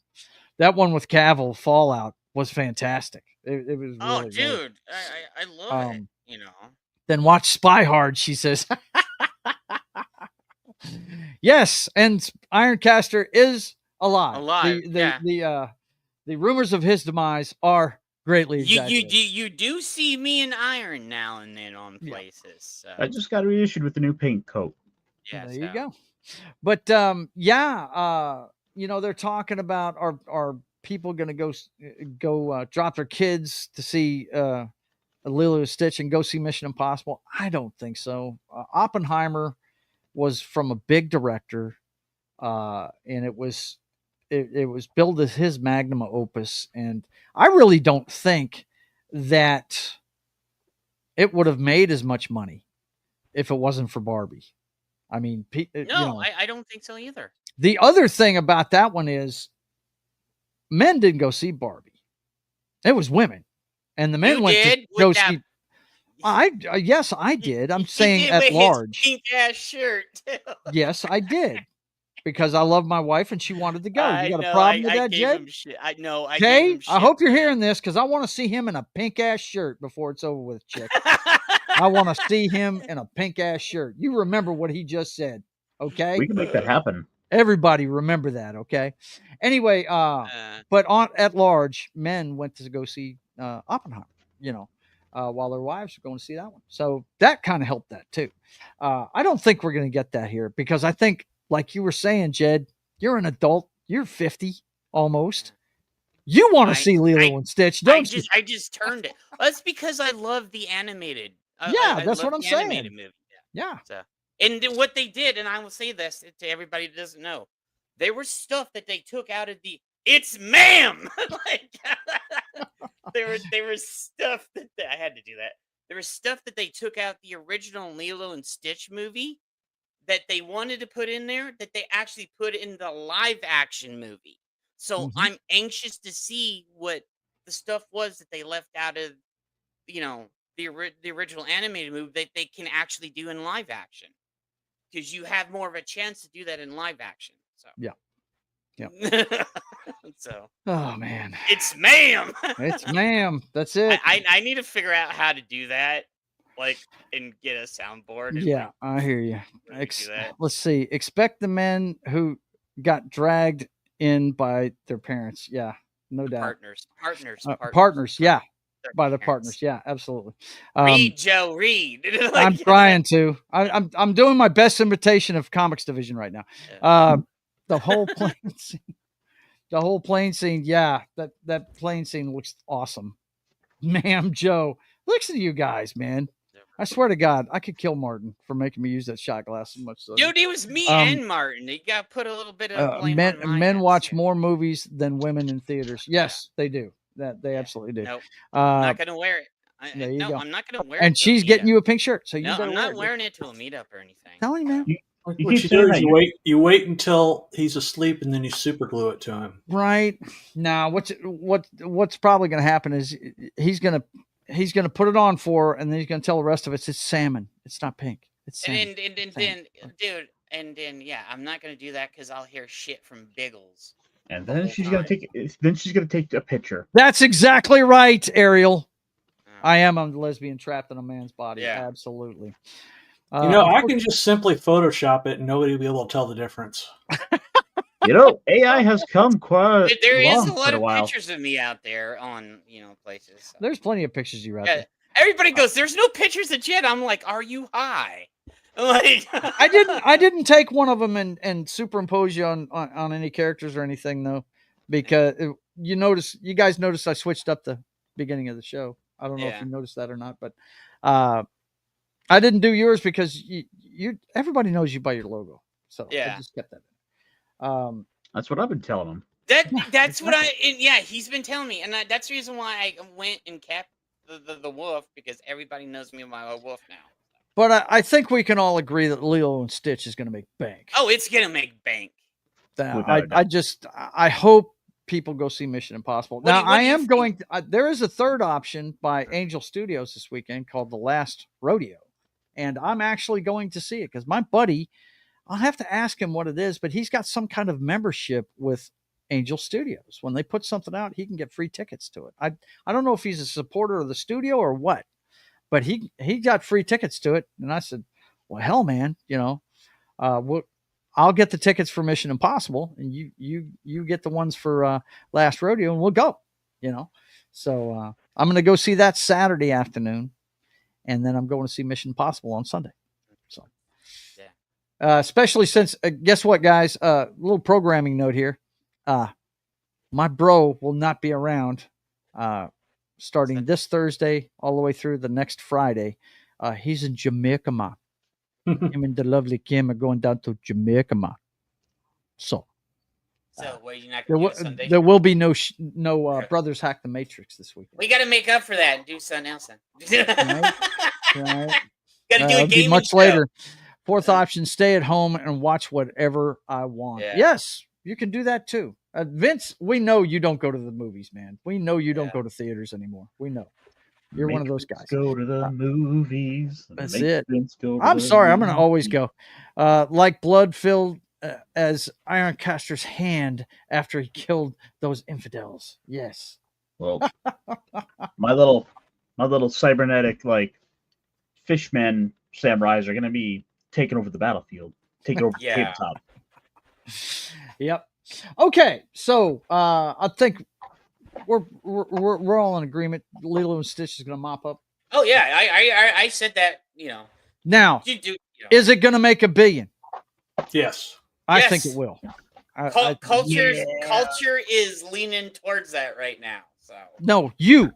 That one with Cavill, Fallout, was fantastic. It was Oh, really, dude, really, I love it. You know. Then watch Spy Hard, she says. Yes, and Ironcaster is alive. Alive, The rumors of his demise are greatly exaggerated. You do see me in Iron now and then on places. So. I just got reissued with the new paint coat. Yeah, there you go. But they're talking about are people going to go drop their kids to see Lilo and Stitch and go see Mission Impossible? I don't think so. Oppenheimer was from a big director, and it was billed as his magnum opus, and I really don't think that it would have made as much money if it wasn't for Barbie. I mean, I don't think so either. The other thing about that one is men didn't go see Barbie. It was women. And the men went to go see. Yes, I did. I'm saying at large. Pink ass shirt. Yes, I did. Because I love my wife and she wanted to go. You got a problem with that, Jed? I know. Okay, I hope you're hearing this because I want to see him in a pink ass shirt before it's over with, chick. I want to see him in a pink ass shirt. You remember what he just said, okay? We can make that happen. Everybody remember that, okay? Anyway, but at large, men went to go see Oppenheimer, while their wives were going to see that one. So that kind of helped that too. I don't think we're going to get that here because I think, like you were saying, Jed, you're an adult. You're 50 almost. You want to see Lilo and Stitch, don't you? I just turned it. That's because I love the animated. That's what I'm saying. Movie. Yeah. So, and what they did, and I will say this to everybody that doesn't know, there was stuff that they took out of the "It's ma'am." Like there was stuff that I had to do that. There was stuff that they took out the original Lilo and Stitch movie that they wanted to put in there that they actually put in the live action movie. So I'm anxious to see what the stuff was that they left out of, the original animated movie that they can actually do in live action. Because you have more of a chance to do that in live action. So yeah. So oh man, it's ma'am. It's ma'am. That's it. I need to figure out how to do that, and get a soundboard. And I hear you. Let's see. Expect the men who got dragged in by their parents. Yeah, no doubt. Partners. Yeah. By their partners. Yeah, absolutely. Read, Joe, read. I'm trying to. I'm doing my best imitation of Comics Division right now. The whole plane scene. The whole plane scene. Yeah, that plane scene looks awesome. Ma'am, Joe. Listen to you guys, man. I swear to God, I could kill Martin for making me use that shot glass so much. So. Dude, it was me and Martin. You got to put a little bit of blame on my men watch more movies than women in theaters. Yes, they do. They absolutely do. Nope. I'm not gonna wear it. There you go. I'm not gonna wear it. And she's getting you a pink shirt, so you I'm not wearing it to a meetup or anything. Tell him, man. What you do is you wait until he's asleep and then you super glue it to him. Right. Now, what's probably going to happen is he's going to put it on for her, and then he's going to tell the rest of it's salmon. It's not pink. It's salmon. And then I'm not going to do that because I'll hear shit from Biggles. And then she's gonna take a picture. That's exactly right, Ariel. I am a lesbian trapped in a man's body. Yeah. Absolutely. I can just simply Photoshop it and nobody will be able to tell the difference. AI has come quite. There is a lot of pictures of me out there on places. So. There's plenty of pictures of you out there. Everybody goes, "There's no pictures of Jed." I'm like, "Are you high?" Like I didn't take one of them and superimpose you on any characters or anything though, because you guys noticed I switched up the beginning of the show. I don't know if you noticed that or not, but I didn't do yours because you everybody knows you by your logo, so I just kept that. That's what I've been telling him. That's what he's been telling me, and that's the reason why I went and kept the wolf because everybody knows me by a wolf now. But I think we can all agree that Lilo and Stitch is going to make bank. Oh, it's going to make bank. I hope people go see Mission Impossible. What do Now, you- what I do you am think? going. There is a third option by Angel Studios this weekend called The Last Rodeo, and I'm actually going to see it because my buddy. I'll have to ask him what it is, but he's got some kind of membership with Angel Studios. When they put something out, he can get free tickets to it. I don't know if he's a supporter of the studio or what, but he got free tickets to it, and I said, "Well, hell, man, I'll get the tickets for Mission Impossible, and you get the ones for Last Rodeo, and we'll go." So I'm going to go see that Saturday afternoon, and then I'm going to see Mission Impossible on Sunday. So, yeah. Especially since guess what, guys? Little programming note here. My bro will not be around starting this Thursday all the way through the next Friday. He's in Jamaica, ma. Him and the lovely Kim are going down to Jamaica, ma. So what, you're not going to do Sunday? there will be no Brothers Hack the Matrix this week. We got to make up for that and do something else then. Right. Got to do a game much later. Fourth option: stay at home and watch whatever I want. Yeah. Yes, you can do that too. Vince, we know you don't go to the movies, man. We know you don't go to theaters anymore. We know. You're one of those guys. Go to the movies. That's it. I'm sorry. I'm going to always go. Like blood filled as Ironcaster's hand after he killed those infidels. Yes. Well, my little cybernetic fishmen samurais are going to be taking over the battlefield, taking over the tabletop. Yep. Okay, so I think we're all in agreement. Lilo and Stitch is going to mop up. Oh yeah, I said that. Now, is it going to make $1 billion? Yes, I think it will. Culture is leaning towards that right now. So no, you.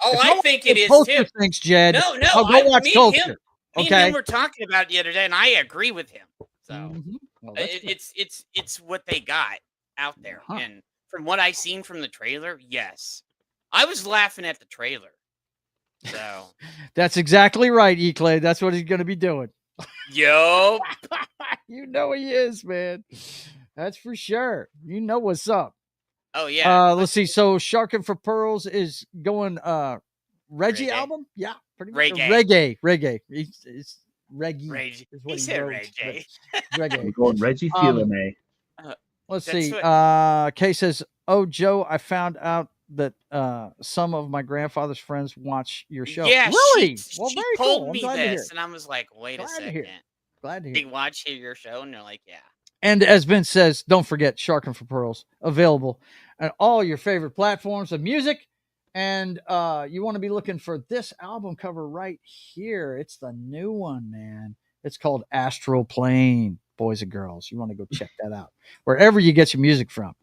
Oh, I think it is Culture too. thinks, Jed. No. I'll go watch Culture. Me and him were talking about it the other day, and I agree with him. So well, it's what they got out there, and from what I seen from the trailer, yes, I was laughing at the trailer. So that's exactly right, E-Clay. That's what he's going to be doing. Yo, you know he is, man. That's for sure. You know what's up. Oh yeah. Let's see. So Sharkin' for Pearls is going Reggae album? Yeah, pretty much. Reggae. It's reggae. Is what he said wrote, reggae. Reggae. We're going Reggie Fils-Aimé. Let's see. Kay says, "Oh, Joe, I found out that some of my grandfather's friends watch your show." Yeah, really? She told me this, and I was like, "Wait a second." Glad to hear. They watch your show, and they're like, "Yeah." And as Vince says, don't forget Sharkin' for Pearls, available on all your favorite platforms of music. And you want to be looking for this album cover right here. It's the new one, man. It's called Astral Plane, boys and girls. You want to go check that out wherever you get your music from.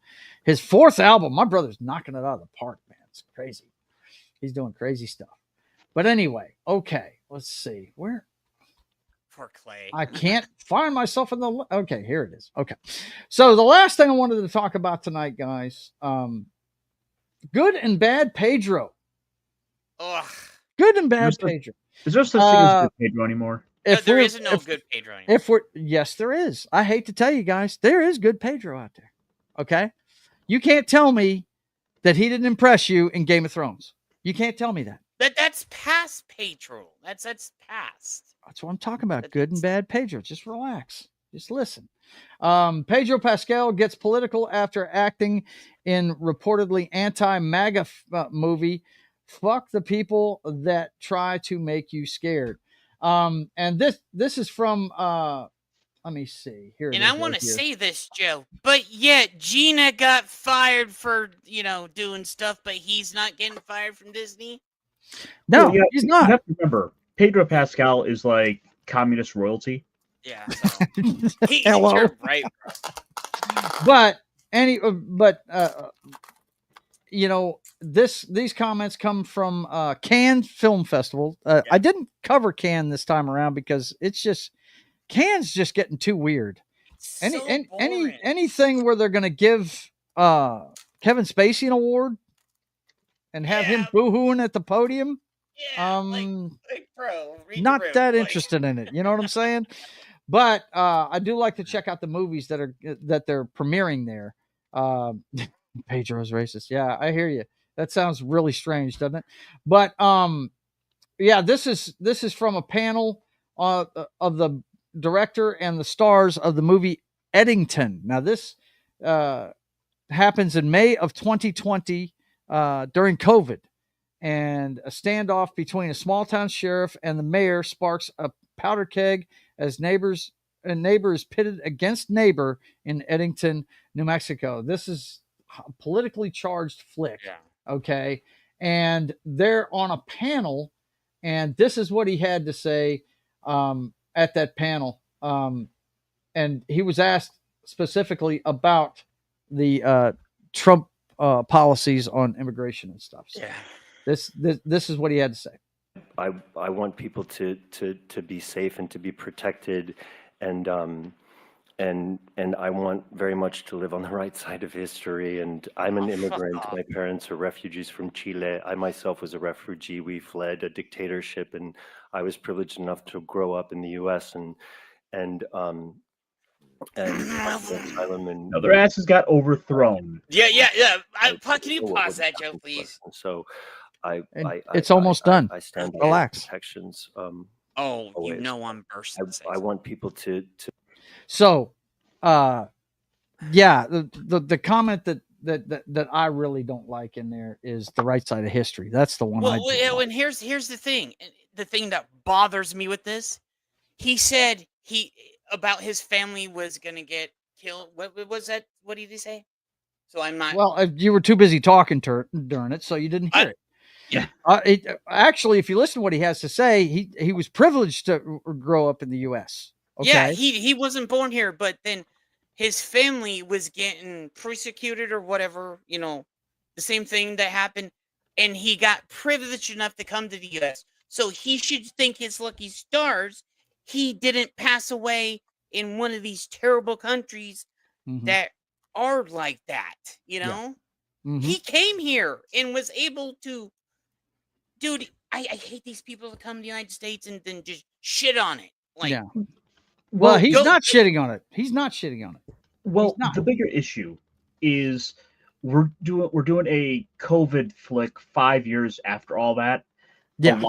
His fourth album, my brother's knocking it out of the park, man. It's crazy. He's doing crazy stuff. But anyway, okay, let's see. Where? Poor Clay. I can't find myself in the... Okay, here it is. Okay. So the last thing I wanted to talk about tonight, guys, good and bad Pedro. Ugh. Good and bad Pedro. Is there such thing as good Pedro anymore? There isn't no good Pedro anymore. Yes, there is. I hate to tell you guys, there is good Pedro out there. Okay? You can't tell me that he didn't impress you in Game of Thrones. You can't tell me that. That's past Pedro. That's past. That's what I'm talking about. Good and bad Pedro. Just relax. Just listen. Pedro Pascal gets political after acting in reportedly anti-MAGA movie. Fuck the people that try to make you scared. And this is from let me see here. And I want to say this, Joe, but yet Gina got fired for doing stuff, but he's not getting fired from Disney. No, he's not. You have to remember, Pedro Pascal is like communist royalty. Yeah. So. Hello. You're right, But bro. These comments come from Cannes Film Festival. I didn't cover Cannes this time around because it's just Cannes just getting too weird. Anything where they're going to give Kevin Spacey an award and have him boo-hooing at the podium. Yeah, bro, not that interested in it. You know what I'm saying? But I do like to check out the movies that they're premiering there. Pedro's racist. Yeah, I hear you. That sounds really strange, doesn't it? But yeah, this is from a panel of the director and the stars of the movie Eddington. Now this happens in May of 2020 during COVID, and a standoff between a small town sheriff and the mayor sparks a powder keg as neighbor is pitted against neighbor in Eddington, New Mexico. This is a politically charged flick. Yeah. Okay. And they're on a panel, and this is what he had to say at that panel. And he was asked specifically about the Trump policies on immigration and stuff. So Yeah. this is what he had to say. I want people to be safe and to be protected, and I want very much to live on the right side of history. And I'm an immigrant. My parents are refugees from Chile. I myself was a refugee. We fled a dictatorship, and I was privileged enough to grow up in the U.S. and asylum and No, their asses got overthrown. Yeah. Can you pause that, Joe, please? So it's almost done. I stand by Relax. protections. Oh, always. you know I'm bursting. I want people to. So, yeah, the comment that I really don't like in there is the right side of history. That's the one. Well, and here's the thing. The thing that bothers me with this, he said about his family was gonna get killed. What was that? What did he say? So I'm not. Well, you were too busy talking during it, so you didn't hear it. Yeah. Actually, if you listen to what he has to say, he was privileged to grow up in the U.S. Okay? Yeah, he wasn't born here, but then his family was getting persecuted or whatever, the same thing that happened, and he got privileged enough to come to the U.S. So he should thank his lucky stars he didn't pass away in one of these terrible countries that are like that, Yeah. He came here and was able to, dude, I hate these people that come to the United States and then just shit on it. Like, yeah. Well, he's not shitting on it. He's not shitting on it. Well, the bigger issue is we're doing a COVID flick 5 years after all that. Yeah.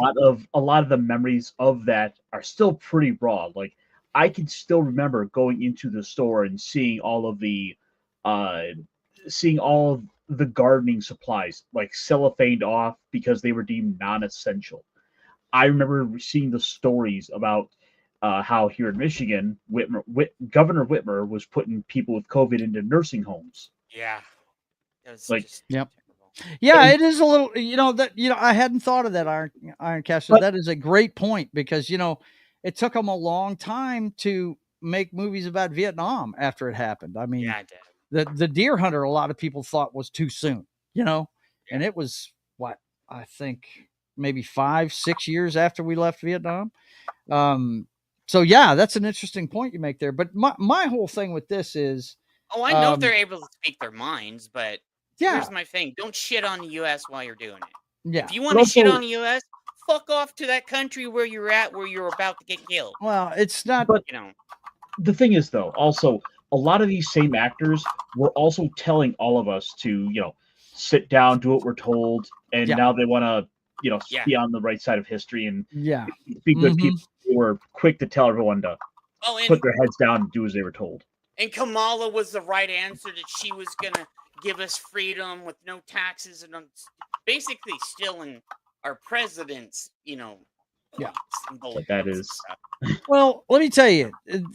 A lot of the memories of that are still pretty raw. Like, I can still remember going into the store and seeing all of the gardening supplies like cellophaned off because they were deemed non-essential. I remember seeing the stories about how here in Michigan, Governor Whitmer was putting people with COVID into nursing homes. Yeah. Yep. Yeah, it is a little, I hadn't thought of that, Iron Castle. That is a great point because, it took them a long time to make movies about Vietnam after it happened. I mean, yeah, it did. the Deer Hunter, a lot of people thought was too soon, and it was I think maybe 5-6 years after we left Vietnam. So yeah, that's an interesting point you make there. But my whole thing with this is, I know they're able to speak their minds, but yeah, here's my thing: don't shit on the U.S. while you're doing it. Yeah, if you want to shit on the U.S., fuck off to that country where you're at, where you're about to get killed. Well, it's not. But the thing is, though, also a lot of these same actors were also telling all of us to, sit down, do what we're told, and now they want to, be on the right side of history and be good people who were quick to tell everyone to put their heads down and do as they were told. And Kamala was the right answer, that she was gonna give us freedom with no taxes and basically stealing our president's, that is. Well, let me tell you,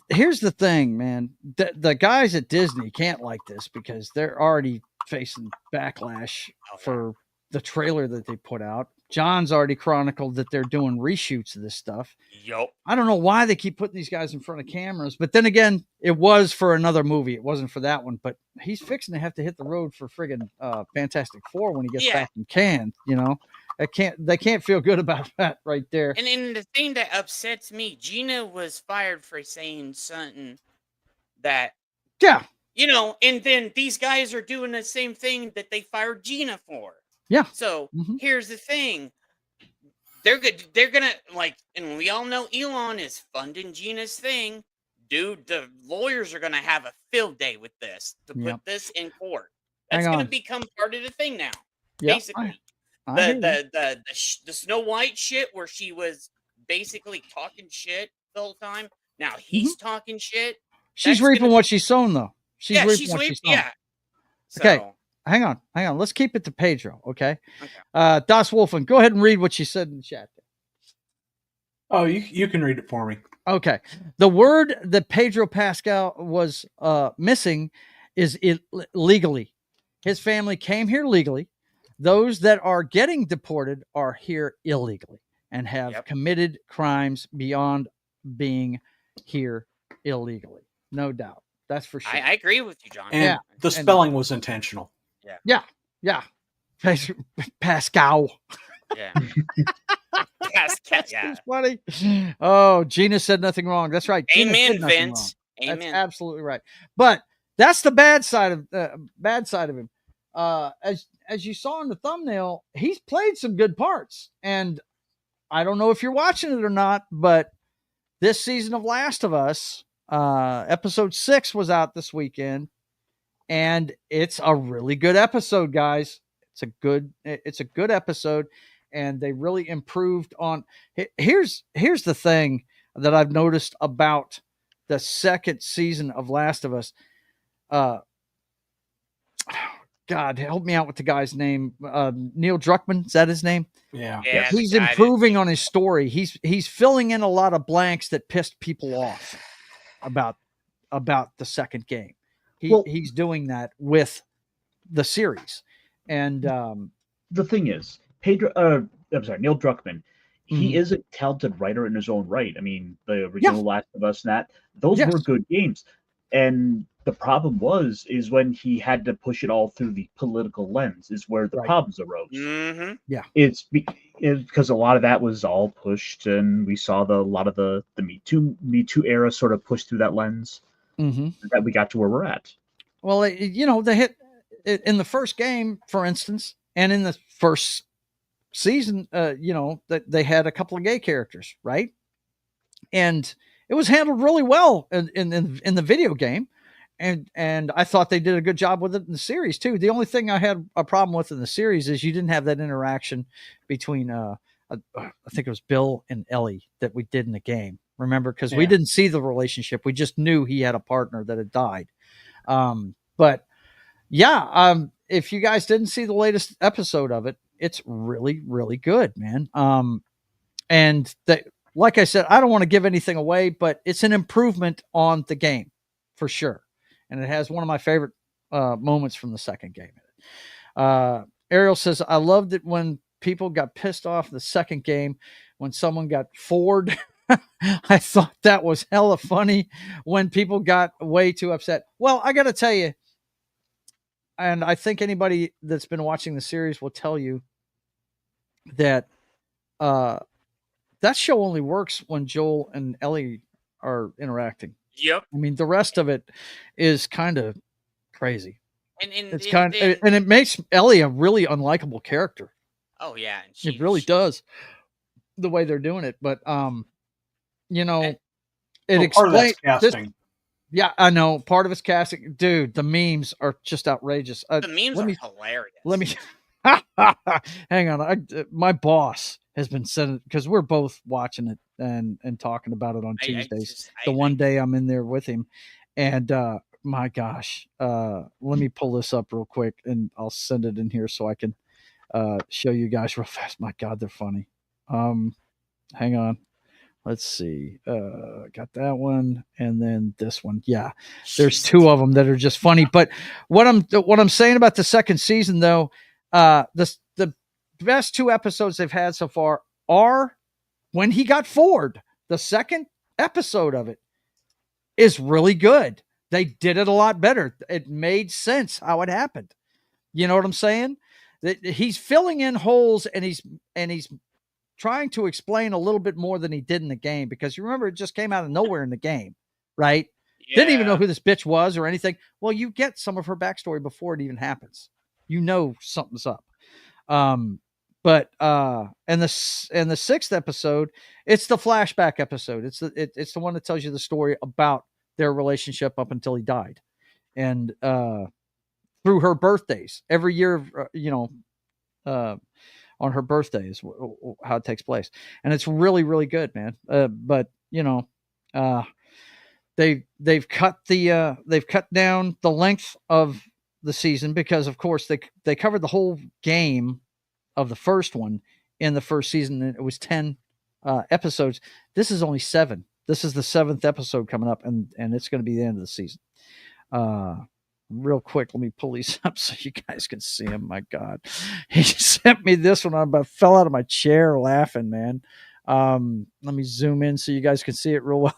here's the thing, man. The guys at Disney can't like this because they're already facing backlash for the trailer that they put out. John's already chronicled that they're doing reshoots of this stuff. Yep. I don't know why they keep putting these guys in front of cameras, but then again, it was for another movie. It wasn't for that one, but he's fixing to have to hit the road for friggin' Fantastic Four when he gets back in Cannes, They can't feel good about that right there. And then the thing that upsets me, Gina was fired for saying something that, and then these guys are doing the same thing that they fired Gina for. Yeah. So here's the thing. They're good. They're going to and we all know Elon is funding Gina's thing. Dude, the lawyers are going to have a field day with this to put this in court. That's Hang going on. to become part of the thing now. Yeah, Basically, I hear you. the Snow White shit where she was basically talking shit the whole time. Now he's talking shit. She's That's reaping gonna what be, she's sown, though. She's yeah, reaping she's what weak. she's sown. Yeah. Okay, So, hang on. Let's keep it to Pedro, okay? okay. Das Wolfen, go ahead and read what she said in the chat. Oh, you can read it for me. Okay. The word that Pedro Pascal was missing is legally. His family came here legally. Those that are getting deported are here illegally and have committed crimes beyond being here illegally. No doubt. That's for sure. I agree with you, John. And the spelling was intentional. Yeah. Pascal. Yeah. Pascal. Yeah. That's funny. Oh, Gina said nothing wrong. That's right. Gina Amen, said nothing Vince. wrong. Amen. That's absolutely right. But that's the bad side of him. As you saw in the thumbnail, he's played some good parts. And I don't know if you're watching it or not, but this season of Last of Us, episode 6 was out this weekend, and it's a really good episode, guys. It's a good episode, and they really improved on. Here's the thing that I've noticed about the second season of Last of Us. God, help me out with the guy's name. Neil Druckmann, is that his name? Yeah. He's improving on his story. He's filling in a lot of blanks that pissed people off about the second game. He's doing that with the series. And the thing is, Neil Druckmann, he is a talented writer in his own right. I mean, the original Last of Us and those were good games. And the problem is when he had to push it all through the political lens is where the problems arose. Mm-hmm. Yeah. It's because a lot of that was all pushed, and we saw a lot of the Me Too era sort of pushed through that lens that we got to where we're at. Well, they hit in the first game, for instance, and in the first season, that they had a couple of gay characters, right? And it was handled really well in the video game. And I thought they did a good job with it in the series too. The only thing I had a problem with in the series is you didn't have that interaction between, I think it was Bill and Ellie that we did in the game. Remember? Because we didn't see the relationship. We just knew he had a partner that had died. But yeah, if you guys didn't see the latest episode of it, it's really, really good, man. And like I said, I don't want to give anything away, but it's an improvement on the game for sure. And it has one of my favorite moments from the second game. Ariel says, I loved it when people got pissed off the second game when someone got forward. I thought that was hella funny when people got way too upset. Well, I got to tell you, and I think anybody that's been watching the series will tell you that that show only works when Joel and Ellie are interacting. Yep. I mean, the rest of it is kind of crazy. And it makes Ellie a really unlikable character. Oh yeah, it really does the way they're doing it. But it explains casting. Yeah, I know. Part of it's casting. Dude, the memes are just outrageous. The memes are hilarious. Let me hang on. My boss has been sending, because we're both watching it and talking about it on Tuesdays. One day I'm in there with him, and my gosh, let me pull this up real quick and I'll send it in here so I can show you guys real fast. My God, they're funny. Hang on. Let's see. Got that one, and then this one. Yeah, there's two of them that are just funny. But what I'm saying about the second season, though, the best two episodes they've had so far are when he got forward. The second episode of it is really good. They did it a lot better. It made sense how it happened. You know what I'm saying? That he's filling in holes, and he's trying to explain a little bit more than he did in the game, because you remember it just came out of nowhere in the game, right? Yeah. Didn't even know who this bitch was or anything. Well, you get some of her backstory before it even happens. You know something's up. But and the sixth episode, it's the flashback episode. It's the one that tells you the story about their relationship up until he died. And through her birthdays every year. On her birthday is how it takes place, and it's really, really good, man. But they've cut down the length of the season because, of course, they covered the whole game of the first one in the first season. And it was 10 episodes. This is only 7. This is the 7th episode coming up, and it's going to be the end of the season. Real quick, let me pull these up so you guys can see them. My God, he sent me this one. I about fell out of my chair laughing, man. Let me zoom in so you guys can see it real well.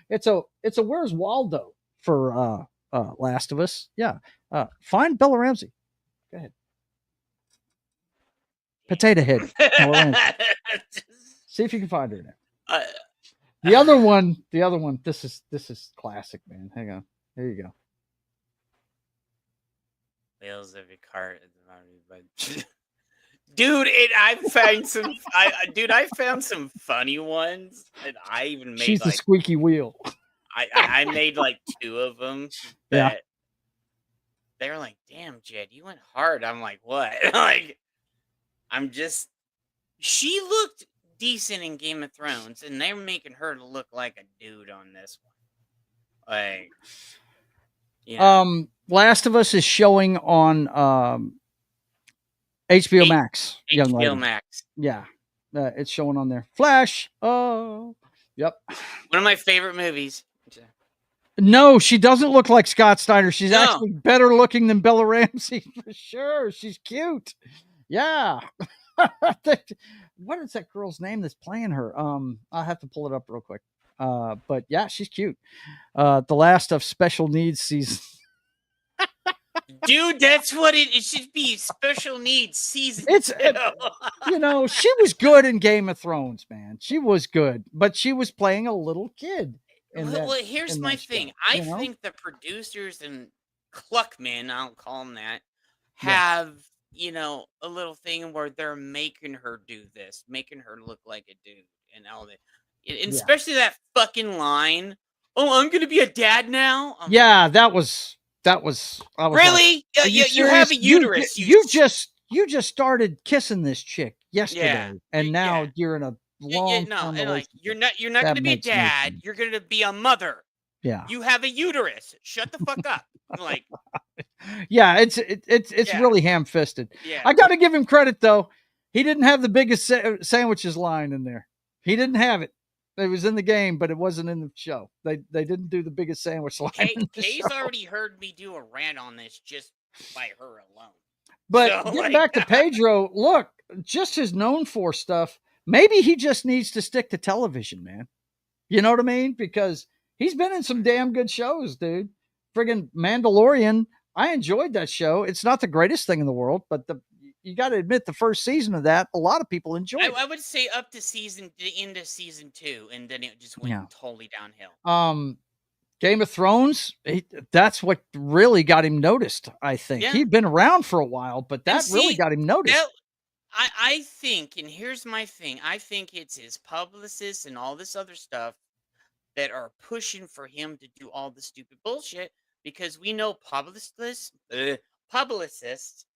It's a Where's Waldo for Last of Us. Yeah. Find Bella Ramsey. Go ahead. Potato Head. See if you can find her now. The other one. This is classic, man. Hang on. There you go. Wheels of your cart. Dude, I found some funny ones, and I even made. She's the squeaky wheel. I made like 2 of them. Yeah. They were like, "Damn, Jed, you went hard." I'm like, "What?" Like, she looked decent in Game of Thrones, and they're making her look like a dude on this one. Like, Last of Us is showing on HBO Max. Young lady. HBO Max. Yeah, it's showing on there. Flash. Oh, yep. One of my favorite movies. No, she doesn't look like Scott Steiner. She's actually better looking than Bella Ramsey for sure. She's cute. Yeah. What is that girl's name that's playing her? I'll have to pull it up real quick. But yeah, she's cute. The last of Special Needs season. Dude, that's what it should be. Special Needs season 2. She was good in Game of Thrones, man. She was good, but she was playing a little kid. Here's my thing. I think the producers and Cluckman, I'll call them that, have a little thing where they're making her do this, making her look like a dude, and all that, and especially that fucking line. Oh, I'm gonna be a dad now. That was. I was really. Like, you have a uterus. You just started kissing this chick yesterday, and now you're in a long term relationship. You're not going to be a dad. You're going to be a mother. Yeah. You have a uterus. Shut the fuck up. Like. Yeah, it's really ham-fisted. Yeah. I got to give him credit though. He didn't have the biggest sandwiches line in there. He didn't have it. It was in the game, but it wasn't in the show. They didn't do the biggest sandwich line. Kay's already heard me do a rant on this just by her alone. But getting back to Pedro, look, just his known for stuff. Maybe he just needs to stick to television, man. You know what I mean? Because he's been in some damn good shows, dude. Friggin' Mandalorian. I enjoyed that show. It's not the greatest thing in the world, but you got to admit the first season of that, a lot of people enjoyed it. I would say up to the end of season 2, and then it just went totally downhill. Game of Thrones, that's what really got him noticed, I think. Yeah. He'd been around for a while, but that really got him noticed. I think, and here's my thing, I think it's his publicists and all this other stuff that are pushing for him to do all the stupid bullshit, because we know publicists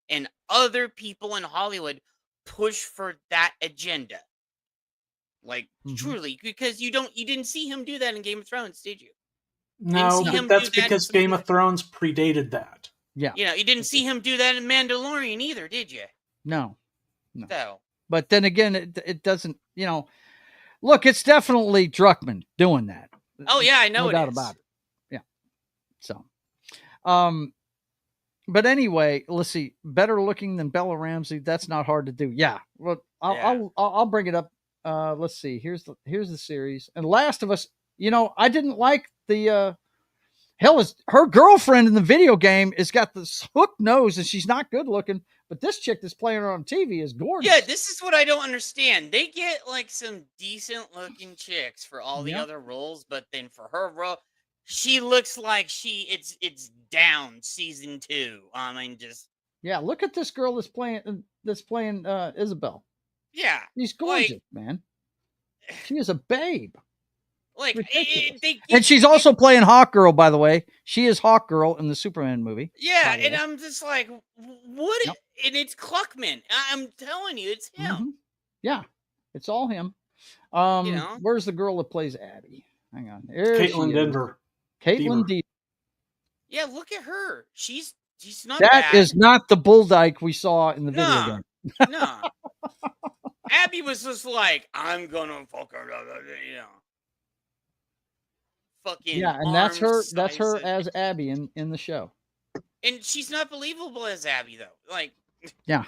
and other people in Hollywood push for that agenda. Like, truly, because you didn't see him do that in Game of Thrones, did you? No, but that's because Game of Thrones predated that. Yeah. You didn't see him do that in Mandalorian either, did you? No. So. But then again, it doesn't, look, it's definitely Druckmann doing that. Oh, yeah, I know no doubt about it. Yeah. So, but anyway, let's see. Better looking than Bella Ramsey. That's not hard to do. Yeah. Well, I'll bring it up. Let's see. Here's the series. And Last of Us, I didn't like the her girlfriend in the video game has got this hook nose and she's not good looking, but this chick that's playing her on TV is gorgeous. Yeah, this is what I don't understand. They get like some decent looking chicks for all the other roles, but then for her role, she looks like it's down season 2. I mean, just look at this girl that's playing Isabel. Yeah, she's gorgeous, man. She is a babe. Like, and she's also playing Hawkgirl, by the way. She is Hawkgirl in the Superman movie. Yeah, and I'm just like, what? Yep. And it's Cluckman. I'm telling you, it's him. Mm-hmm. Yeah, it's all him. Where's the girl that plays Abby? Hang on. Caitlin Denver. Caitlin Denver. Yeah, look at her. She's not that bad. is not the bull dyke we saw in the video game. No. Abby was just like, I'm gonna fuck her, fucking. Yeah, and that's her as Abby in the show. And she's not believable as Abby though. Like, yeah,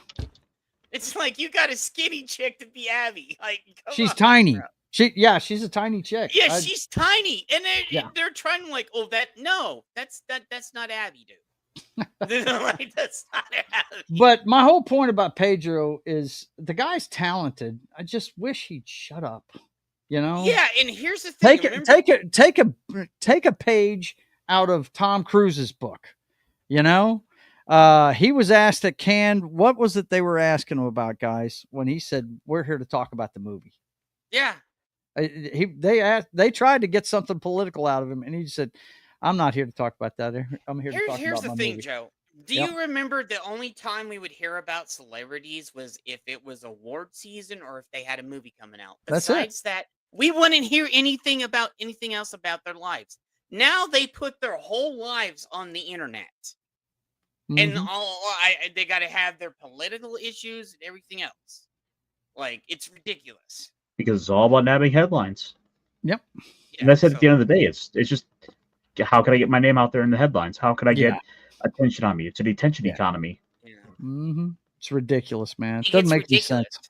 it's like you got a skinny chick to be Abby. Like, she's tiny. Bro. She's a tiny chick. Yeah, she's tiny, and they're trying to like, that's not Abby, dude. Like, that's not Abby. But my whole point about Pedro is the guy's talented. I just wish he'd shut up. Yeah, and here's the thing. Take a page out of Tom Cruise's book. He was asked at Cannes, what was it they were asking him about, guys, when he said, we're here to talk about the movie. Yeah. They tried to get something political out of him, and he said, I'm not here to talk about that. I'm here to talk about my movie. Here's the thing, Joe. Do you remember the only time we would hear about celebrities was if it was award season or if they had a movie coming out? Besides that, we wouldn't hear anything else about their lives. Now they put their whole lives on the internet. Mm-hmm. And they got to have their political issues and everything else. Like, it's ridiculous. Because it's all about nabbing headlines. Yep. And that's at the end of the day. It's just, how can I get my name out there in the headlines? How can I get attention on me? It's an attention economy. Yeah. Mm-hmm. It's ridiculous, man. It doesn't make any sense.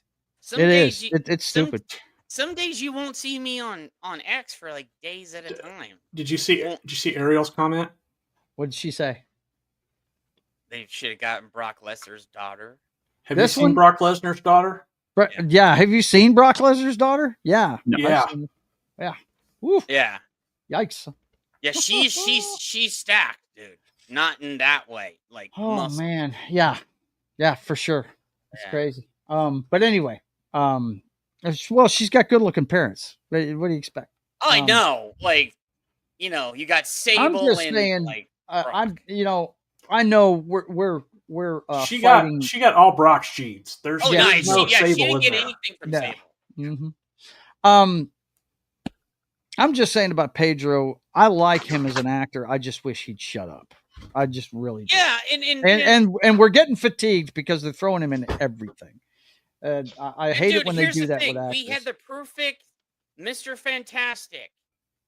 It's stupid. Some days you won't see me on X for like days at a time. Did you see Ariel's comment? What did she say? They should have gotten Brock Lesnar's daughter. Have you seen Brock Lesnar's daughter? Yeah. Have you seen Brock Lesnar's daughter? Yeah. Yeah. Yeah. Woo. Yeah. Yikes. Yeah, she's stacked, dude. Not in that way. Like, muscle. Man. Yeah. Yeah, for sure. It's crazy. But anyway, well, she's got good looking parents. What do you expect? Oh, I know. Like, you got Sable. I'm just saying, like, I know we're she fighting. got all Brock's genes. There's nice. no she Sable didn't in get there. anything from Sable. Mm-hmm. I'm just saying about Pedro. I like him as an actor. I just wish he'd shut up. I just really do. Yeah, and we're getting fatigued because they're throwing him in everything. I hate it when they do that with actors. We had the perfect Mr. Fantastic,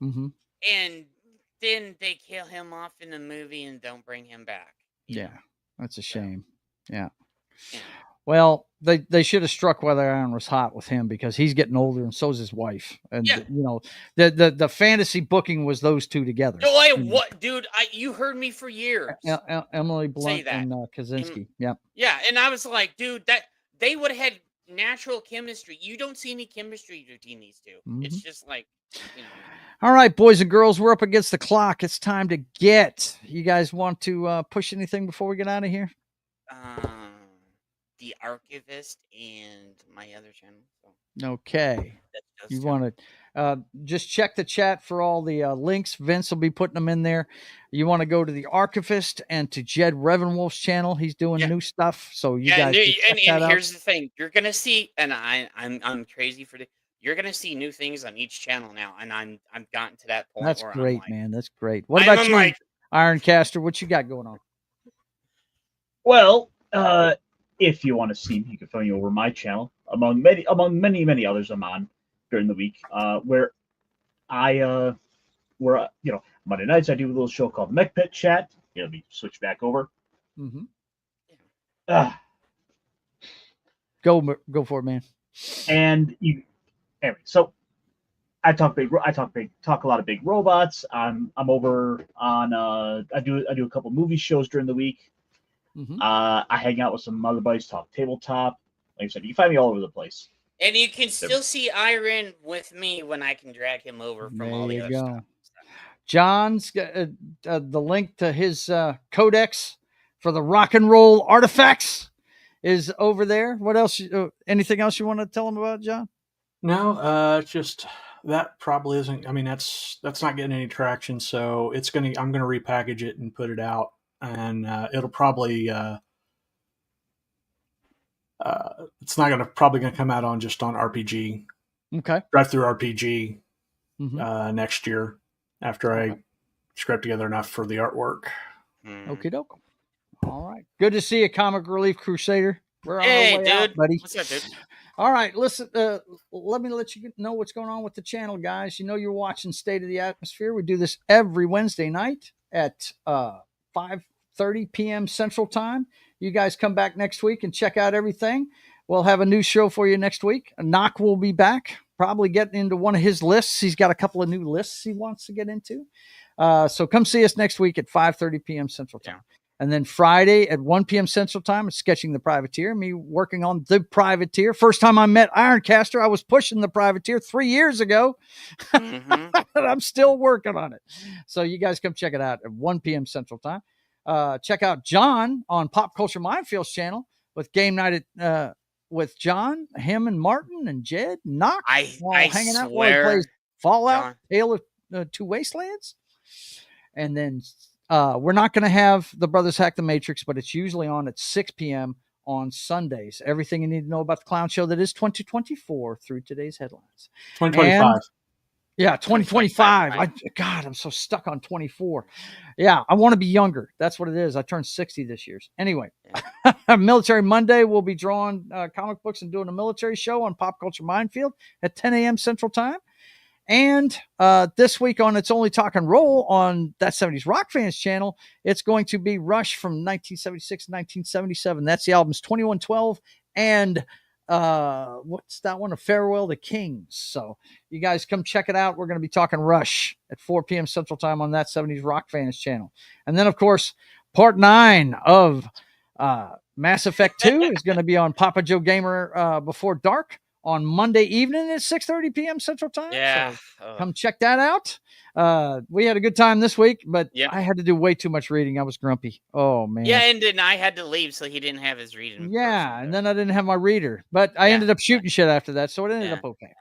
mm-hmm. and then they kill him off in the movie and don't bring him back. Yeah, that's a shame. Yeah. Well, they should have struck while the iron was hot with him because he's getting older and so's his wife. And the fantasy booking was those two together. What, dude? You heard me for years. Emily Blunt and Kaczynski. Yeah. Yeah, and I was like, dude, that they would have had natural chemistry. You don't see any chemistry between these two. Mm-hmm. It's just like, All right, boys and girls, we're up against the clock. It's time to get. You guys want to push anything before we get out of here? The Archivist and my other channel. So. Okay. You want to just check the chat for all the links. Vince will be putting them in there. You want to go to the Archivist and to Jed Revenwolf's channel. He's doing new stuff. So you guys. And here's the thing: you're gonna see, and I'm crazy for the. You're gonna see new things on each channel now, and I've gotten to that point. That's where great, I'm like, man. That's great. What about you, Ironcaster? What you got going on? Well, if you want to see me, you can find me over my channel, among many others I'm on during the week, where Monday nights I do a little show called Mech Pit Chat. It'll be switched back over. Mm-hmm. Go for it, man. And anyway, so I talk a lot of big robots. I'm over on I do a couple movie shows during the week. Mm-hmm. I hang out with some other buddies, talk tabletop. Like I said, you can find me all over the place. And you can still see Iron with me when I can drag him over from all the other stuff. John's the link to his codex for the rock and roll artifacts is over there. What else? Anything else you want to tell him about, John? No, just That probably isn't. I mean, that's not getting any traction. So I'm gonna repackage it and put it out, and it'll probably it's not probably gonna come out on RPG. Okay. Drive through RPG next year after I scrap together enough for the artwork. Okie doke. All right. Good to see you, Comic Relief Crusader. We're on Hey, our way dude. out, buddy. What's up, dude? All right. Listen, let me let you know what's going on with the channel, guys. You know you're watching State of the Atmosphere. We do this every Wednesday night at 5:30 p.m. Central Time. You guys come back next week and check out everything. We'll have a new show for you next week. Knock will be back, probably getting into one of his lists. He's got a couple of new lists he wants to get into. So come see us next week at 5:30 p.m. Central Time. And then Friday at 1 p.m. Central Time, it's Sketching the Privateer, me working on the Privateer. First time I met Ironcaster, I was pushing the Privateer 3 years ago. And I'm still working on it. So you guys come check it out at 1 p.m. Central Time. Check out John on Pop Culture Mindfield's channel with Game Night with John, him and Martin and Jed and Knock. I hanging out while he swear, plays Fallout, John. Tale of Two Wastelands. And then we're not going to have the Brothers Hack the Matrix, but it's usually on at 6 p.m. on Sundays. Everything you need to know about the clown show that is 2024 through today's headlines. 2025. Yeah, 2025. God, I'm so stuck on 24. Yeah, I want to be younger. That's what it is. I turned 60 this year. Anyway, Military Monday, we'll be drawing comic books and doing a military show on Pop Culture Minefield at 10 a.m. Central Time. And this week on It's Only Talk and Roll on That 70s Rock Fans channel, it's going to be Rush from 1976 to 1977. That's the albums 2112 and what's that one? A Farewell to Kings. So you guys come check it out. We're going to be talking Rush at 4 p.m. Central Time on That 70s Rock Fans channel. And then, of course, part 9 of Mass Effect 2 is going to be on Papa Joe Gamer Before Dark on Monday evening at 6:30 p.m. Central Time. Yeah. So come check that out. We had a good time this week, but Yep. I had to do way too much reading. I was grumpy. Oh, man. Yeah, and then I had to leave, so he didn't have his reading. Yeah, and then I didn't have my reader, but I ended up shooting shit after that, so it ended up okay.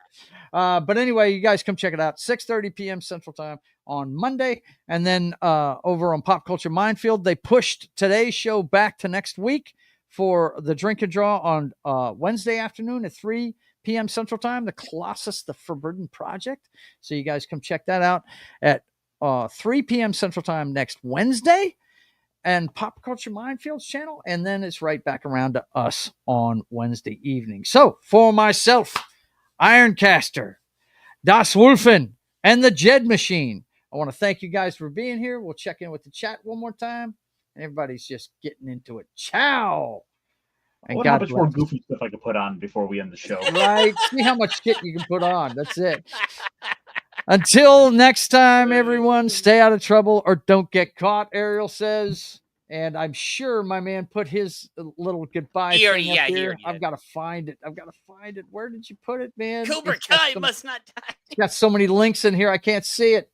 But anyway, you guys come check it out. 6:30 p.m. Central Time on Monday. And then over on Pop Culture Minefield, they pushed today's show back to next week for the Drink and Draw on Wednesday afternoon at 3 p.m. Central Time, the Colossus, the Forbidden Project. So you guys come check that out at 3 p.m. Central Time next Wednesday and Pop Culture Minefield's channel. And then it's right back around to us on Wednesday evening. So for myself, Ironcaster, Das Wolfen, and the Jed Machine, I want to thank you guys for being here. We'll check in with the chat one more time. Everybody's just getting into it. Ciao. And how much more goofy stuff I could put on before we end the show. Right. See how much shit you can put on. That's it. Until next time, everyone, stay out of trouble or don't get caught, Ariel says. And I'm sure my man put his little goodbye thing up here. I've got to find it. Where did you put it, man? Cobra Kai must not die. It's got so many links in here, I can't see it.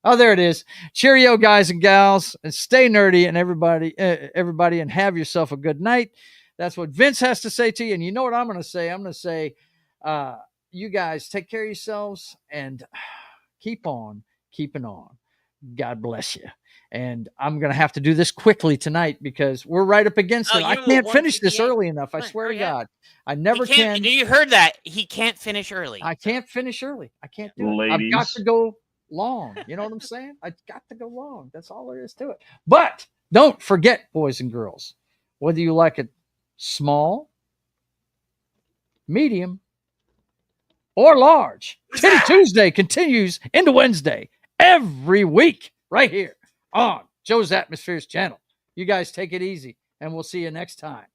Oh, there it is. Cheerio, guys and gals, and stay nerdy, and everybody, and have yourself a good night. That's what Vince has to say to you. And you know what I'm going to say? I'm going to say, you guys take care of yourselves and keep on keeping on. God bless you. And I'm going to have to do this quickly tonight because we're right up against it. I can't finish this early enough. I swear to God. I never can. You heard that? He can't finish early. I can't finish early. I can't do it. I've got to go long. You know what I'm saying? I've got to go long. That's all there is to it. But don't forget, boys and girls, whether you like it small, medium, or large, Titty Tuesday continues into Wednesday every week right here on Joe's Atmosfere's channel. You guys take it easy, and we'll see you next time.